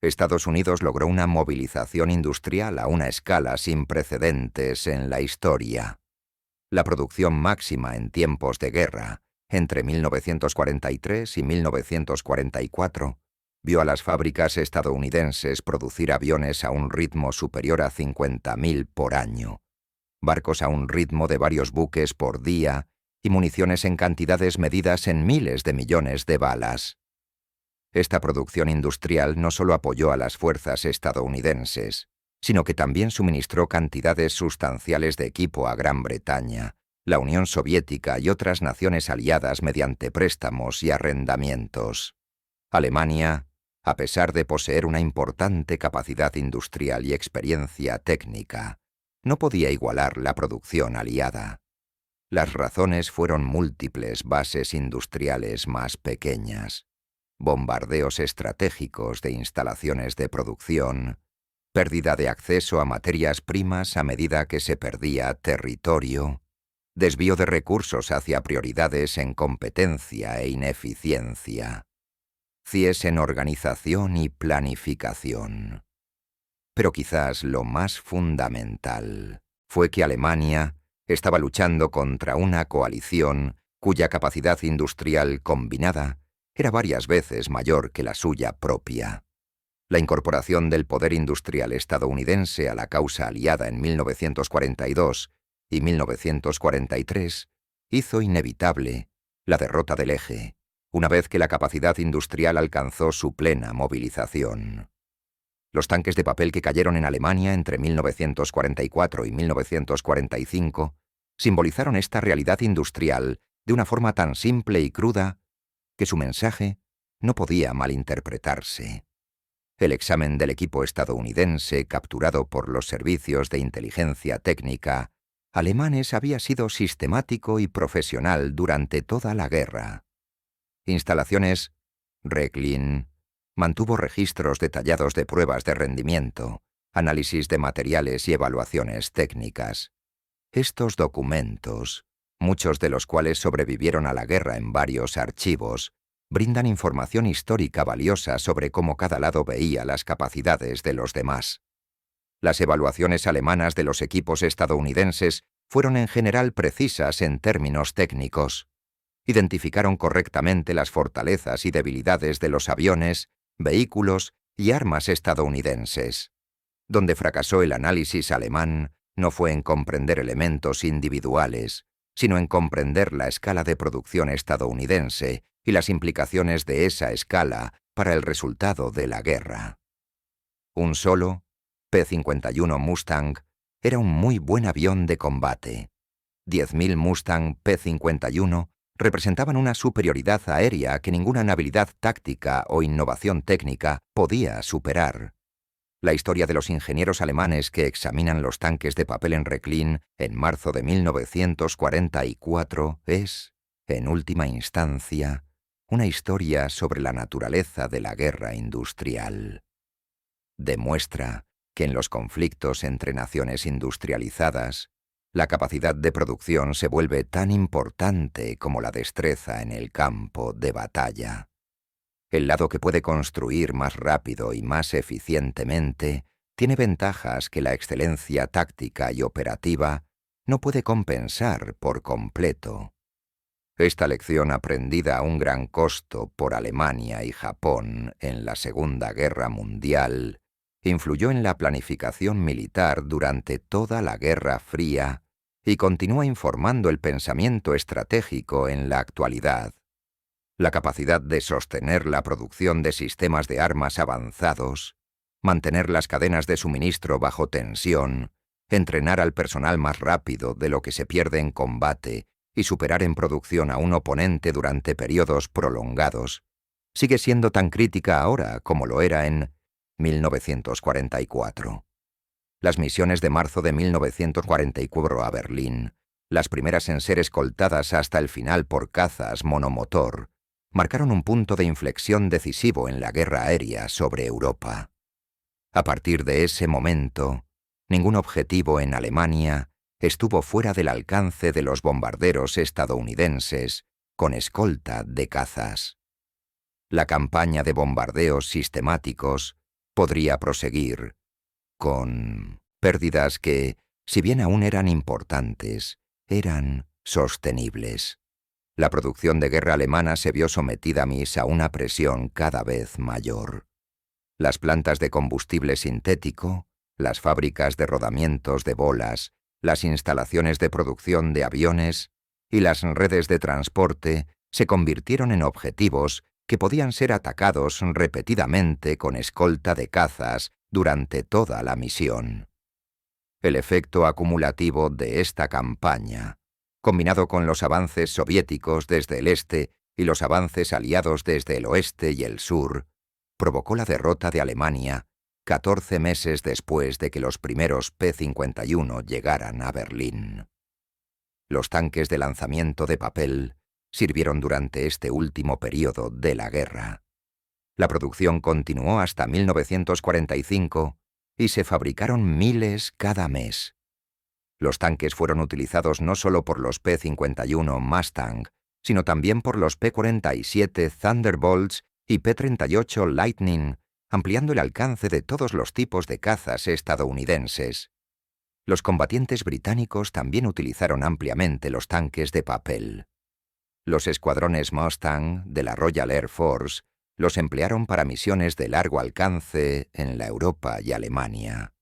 Estados Unidos logró una movilización industrial a una escala sin precedentes en la historia. La producción máxima en tiempos de guerra, entre 1943 y 1944, vio a las fábricas estadounidenses producir aviones a un ritmo superior a 50.000 por año, barcos a un ritmo de varios buques por día y municiones en cantidades medidas en miles de millones de balas. Esta producción industrial no solo apoyó a las fuerzas estadounidenses, sino que también suministró cantidades sustanciales de equipo a Gran Bretaña, la Unión Soviética y otras naciones aliadas mediante préstamos y arrendamientos. Alemania, a pesar de poseer una importante capacidad industrial y experiencia técnica, no podía igualar la producción aliada. Las razones fueron múltiples: bases industriales más pequeñas, bombardeos estratégicos de instalaciones de producción, pérdida de acceso a materias primas a medida que se perdía territorio, desvío de recursos hacia prioridades en competencia e ineficiencia, cies en organización y planificación. Pero quizás lo más fundamental fue que Alemania estaba luchando contra una coalición cuya capacidad industrial combinada era varias veces mayor que la suya propia. La incorporación del poder industrial estadounidense a la causa aliada en 1942 y 1943 hizo inevitable la derrota del Eje, una vez que la capacidad industrial alcanzó su plena movilización. Los tanques de papel que cayeron en Alemania entre 1944 y 1945 simbolizaron esta realidad industrial de una forma tan simple y cruda que su mensaje no podía malinterpretarse. El examen del equipo estadounidense capturado por los servicios de inteligencia técnica alemanes había sido sistemático y profesional durante toda la guerra. Instalaciones Rechlin mantuvo registros detallados de pruebas de rendimiento, análisis de materiales y evaluaciones técnicas. Estos documentos, muchos de los cuales sobrevivieron a la guerra en varios archivos, brindan información histórica valiosa sobre cómo cada lado veía las capacidades de los demás. Las evaluaciones alemanas de los equipos estadounidenses fueron en general precisas en términos técnicos. Identificaron correctamente las fortalezas y debilidades de los aviones, vehículos y armas estadounidenses. Donde fracasó el análisis alemán no fue en comprender elementos individuales, sino en comprender la escala de producción estadounidense y las implicaciones de esa escala para el resultado de la guerra. Un solo P-51 Mustang era un muy buen avión de combate. 10.000 Mustang P-51 representaban una superioridad aérea que ninguna habilidad táctica o innovación técnica podía superar. La historia de los ingenieros alemanes que examinan los tanques de papel en Rechlin en marzo de 1944 es, en última instancia, una historia sobre la naturaleza de la guerra industrial. Demuestra que en los conflictos entre naciones industrializadas, la capacidad de producción se vuelve tan importante como la destreza en el campo de batalla. El lado que puede construir más rápido y más eficientemente tiene ventajas que la excelencia táctica y operativa no puede compensar por completo. Esta lección aprendida a un gran costo por Alemania y Japón en la Segunda Guerra Mundial influyó en la planificación militar durante toda la Guerra Fría y continúa informando el pensamiento estratégico en la actualidad. La capacidad de sostener la producción de sistemas de armas avanzados, mantener las cadenas de suministro bajo tensión, entrenar al personal más rápido de lo que se pierde en combate y superar en producción a un oponente durante periodos prolongados, sigue siendo tan crítica ahora como lo era en 1944. Las misiones de marzo de 1944 a Berlín, las primeras en ser escoltadas hasta el final por cazas monomotor, marcaron un punto de inflexión decisivo en la guerra aérea sobre Europa. A partir de ese momento, ningún objetivo en Alemania estuvo fuera del alcance de los bombarderos estadounidenses con escolta de cazas. La campaña de bombardeos sistemáticos podría proseguir, con pérdidas que, si bien aún eran importantes, eran sostenibles. La producción de guerra alemana se vio sometida a una presión cada vez mayor. Las plantas de combustible sintético, las fábricas de rodamientos de bolas, las instalaciones de producción de aviones y las redes de transporte se convirtieron en objetivos que podían ser atacados repetidamente con escolta de cazas durante toda la misión. El efecto acumulativo de esta campaña, combinado con los avances soviéticos desde el este y los avances aliados desde el oeste y el sur, provocó la derrota de Alemania 14 meses después de que los primeros P-51 llegaran a Berlín. Los tanques de lanzamiento de papel sirvieron durante este último período de la guerra. La producción continuó hasta 1945 y se fabricaron miles cada mes. Los tanques fueron utilizados no solo por los P-51 Mustang, sino también por los P-47 Thunderbolts y P-38 Lightning, ampliando el alcance de todos los tipos de cazas estadounidenses. Los combatientes británicos también utilizaron ampliamente los tanques de papel. Los escuadrones Mustang de la Royal Air Force los emplearon para misiones de largo alcance en la Europa y Alemania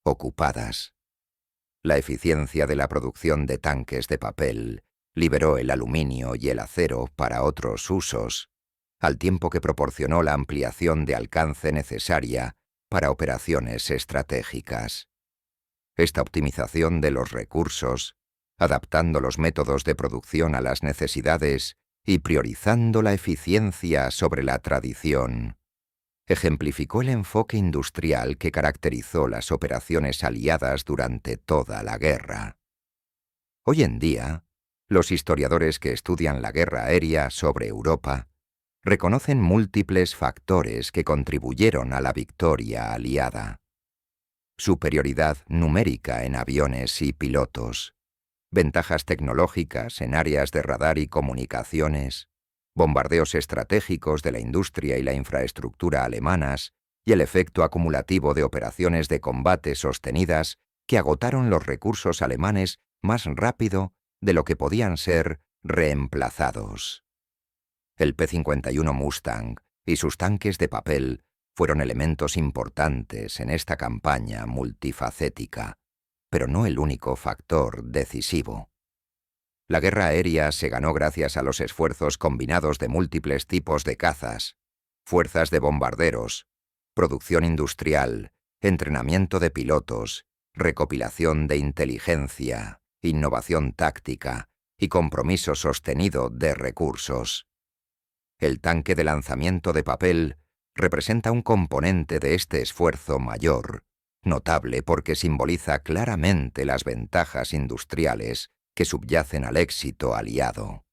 ocupadas. La eficiencia de la producción de tanques de papel liberó el aluminio y el acero para otros usos, al tiempo que proporcionó la ampliación de alcance necesaria para operaciones estratégicas. Esta optimización de los recursos, adaptando los métodos de producción a las necesidades y priorizando la eficiencia sobre la tradición, ejemplificó el enfoque industrial que caracterizó las operaciones aliadas durante toda la guerra. Hoy en día, los historiadores que estudian la guerra aérea sobre Europa reconocen múltiples factores que contribuyeron a la victoria aliada. Superioridad numérica en aviones y pilotos, ventajas tecnológicas en áreas de radar y comunicaciones, bombardeos estratégicos de la industria y la infraestructura alemanas y el efecto acumulativo de operaciones de combate sostenidas que agotaron los recursos alemanes más rápido de lo que podían ser reemplazados. El P-51 Mustang y sus tanques de papel fueron elementos importantes en esta campaña multifacética, pero no el único factor decisivo. La guerra aérea se ganó gracias a los esfuerzos combinados de múltiples tipos de cazas, fuerzas de bombarderos, producción industrial, entrenamiento de pilotos, recopilación de inteligencia, innovación táctica y compromiso sostenido de recursos. El tanque de lanzamiento de papel representa un componente de este esfuerzo mayor, notable porque simboliza claramente las ventajas industriales que subyacen al éxito aliado.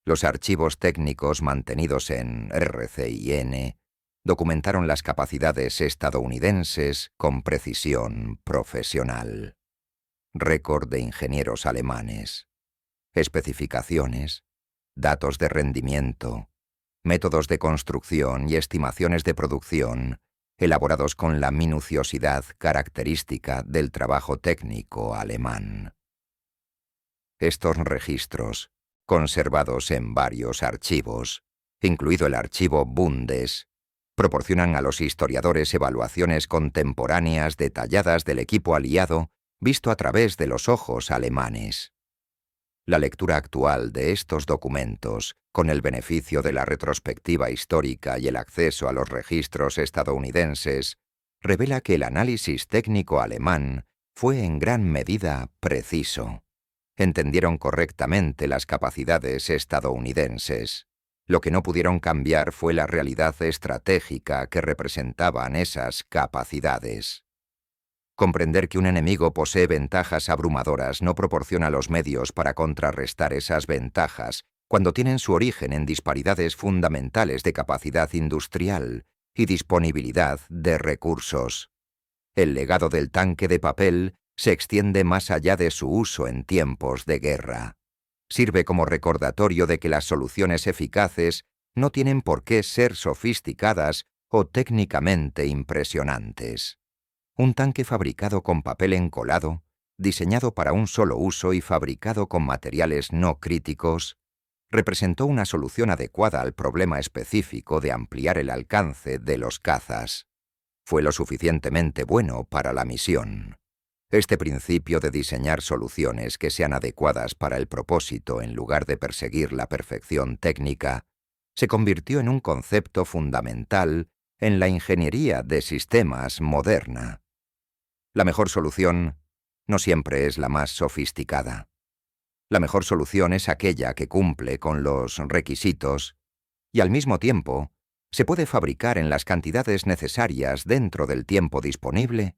Los archivos técnicos mantenidos en RCIN documentaron las capacidades estadounidenses con precisión profesional. Récord de ingenieros alemanes, especificaciones, datos de rendimiento, métodos de construcción y estimaciones de producción elaborados con la minuciosidad característica del trabajo técnico alemán. Estos registros, conservados en varios archivos, incluido el archivo Bundes, proporcionan a los historiadores evaluaciones contemporáneas detalladas del equipo aliado visto a través de los ojos alemanes. La lectura actual de estos documentos, con el beneficio de la retrospectiva histórica y el acceso a los registros estadounidenses, revela que el análisis técnico alemán fue en gran medida preciso. Entendieron correctamente las capacidades estadounidenses. Lo que no pudieron cambiar fue la realidad estratégica que representaban esas capacidades. Comprender que un enemigo posee ventajas abrumadoras no proporciona los medios para contrarrestar esas ventajas cuando tienen su origen en disparidades fundamentales de capacidad industrial y disponibilidad de recursos. El legado del tanque de papel se extiende más allá de su uso en tiempos de guerra. Sirve como recordatorio de que las soluciones eficaces no tienen por qué ser sofisticadas o técnicamente impresionantes. Un tanque fabricado con papel encolado, diseñado para un solo uso y fabricado con materiales no críticos, representó una solución adecuada al problema específico de ampliar el alcance de los cazas. Fue lo suficientemente bueno para la misión. Este principio de diseñar soluciones que sean adecuadas para el propósito en lugar de perseguir la perfección técnica, se convirtió en un concepto fundamental en la ingeniería de sistemas moderna. La mejor solución no siempre es la más sofisticada. La mejor solución es aquella que cumple con los requisitos y al mismo tiempo se puede fabricar en las cantidades necesarias dentro del tiempo disponible,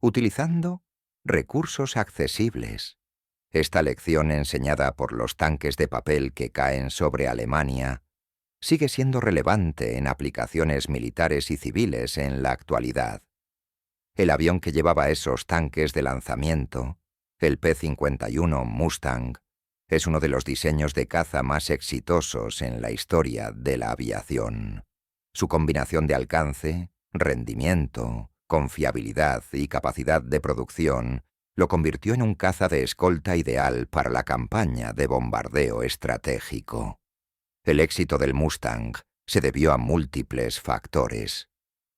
utilizando recursos accesibles. Esta lección enseñada por los tanques de papel que caen sobre Alemania sigue siendo relevante en aplicaciones militares y civiles en la actualidad. El avión que llevaba esos tanques de lanzamiento, el P-51 Mustang, es uno de los diseños de caza más exitosos en la historia de la aviación. Su combinación de alcance, rendimiento, confiabilidad y capacidad de producción lo convirtió en un caza de escolta ideal para la campaña de bombardeo estratégico. El éxito del Mustang se debió a múltiples factores.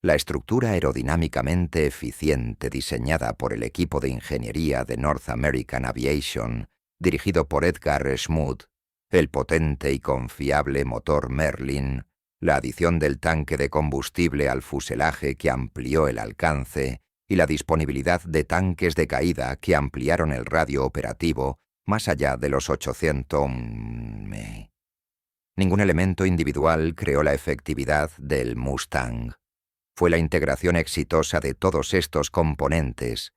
La estructura aerodinámicamente eficiente diseñada por el equipo de ingeniería de North American Aviation, dirigido por Edgar Smoot, el potente y confiable motor Merlin, la adición del tanque de combustible al fuselaje que amplió el alcance y la disponibilidad de tanques de caída que ampliaron el radio operativo más allá de los 800 m. Ningún elemento individual creó la efectividad del Mustang. Fue la integración exitosa de todos estos componentes,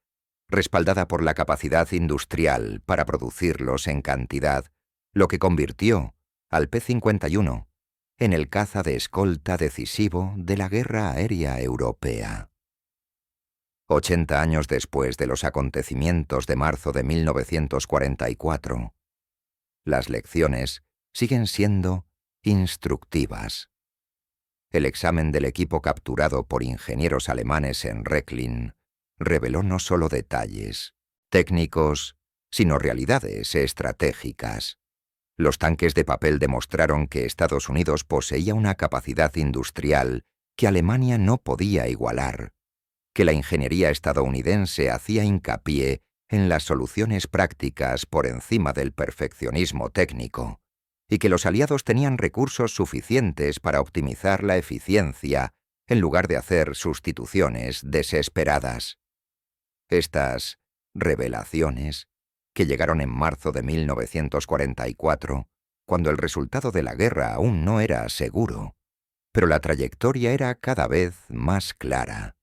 respaldada por la capacidad industrial para producirlos en cantidad, lo que convirtió al P-51 en el caza de escolta decisivo de la guerra aérea europea. 80 años después de los acontecimientos de marzo de 1944, las lecciones siguen siendo instructivas. El examen del equipo capturado por ingenieros alemanes en Rechlin reveló no solo detalles técnicos, sino realidades estratégicas. Los tanques de papel demostraron que Estados Unidos poseía una capacidad industrial que Alemania no podía igualar, que la ingeniería estadounidense hacía hincapié en las soluciones prácticas por encima del perfeccionismo técnico, y que los aliados tenían recursos suficientes para optimizar la eficiencia en lugar de hacer sustituciones desesperadas. Estas revelaciones, que llegaron en marzo de 1944, cuando el resultado de la guerra aún no era seguro, pero la trayectoria era cada vez más clara,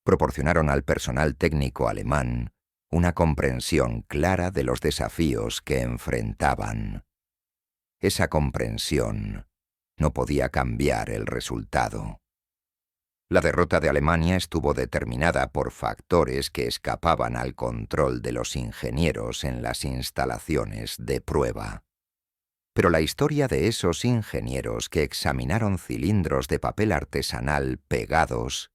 proporcionaron al personal técnico alemán una comprensión clara de los desafíos que enfrentaban. Esa comprensión no podía cambiar el resultado. La derrota de Alemania estuvo determinada por factores que escapaban al control de los ingenieros en las instalaciones de prueba. Pero la historia de esos ingenieros que examinaron cilindros de papel artesanal pegados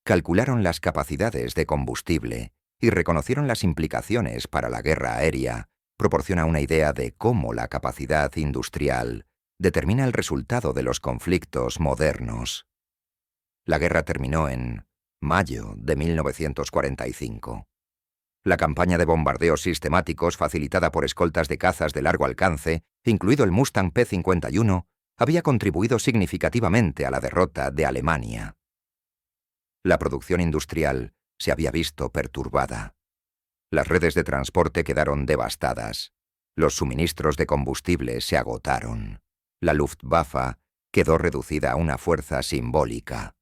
calcularon las capacidades de combustible y reconocieron las implicaciones para la guerra aérea, proporciona una idea de cómo la capacidad industrial determina el resultado de los conflictos modernos. La guerra terminó en mayo de 1945. La campaña de bombardeos sistemáticos facilitada por escoltas de cazas de largo alcance, incluido el Mustang P-51, había contribuido significativamente a la derrota de Alemania. La producción industrial se había visto perturbada. Las redes de transporte quedaron devastadas. Los suministros de combustible se agotaron. La Luftwaffe quedó reducida a una fuerza simbólica.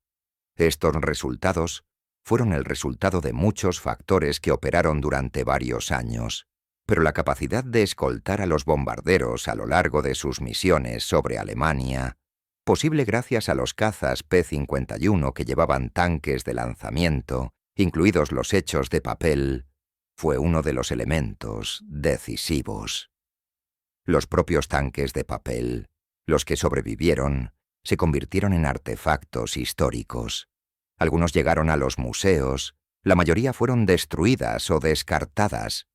Estos resultados fueron el resultado de muchos factores que operaron durante varios años, pero la capacidad de escoltar a los bombarderos a lo largo de sus misiones sobre Alemania, posible gracias a los cazas P-51 que llevaban tanques de lanzamiento, incluidos los hechos de papel, fue uno de los elementos decisivos. Los propios tanques de papel, los que sobrevivieron, se convirtieron en artefactos históricos. Algunos llegaron a los museos, la mayoría fueron destruidas o descartadas.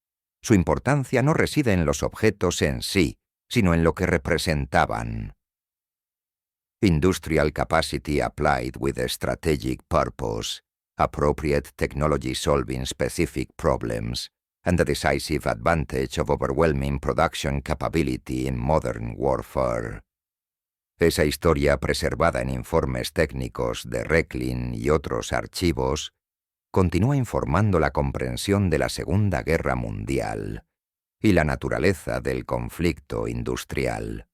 Su importancia no reside en los objetos en sí, sino en lo que representaban. Industrial capacity applied with a strategic purpose, appropriate technology solving specific problems, and the decisive advantage of overwhelming production capability in modern warfare. Esa historia, preservada en informes técnicos de Recklin y otros archivos, continúa informando la comprensión de la Segunda Guerra Mundial y la naturaleza del conflicto industrial.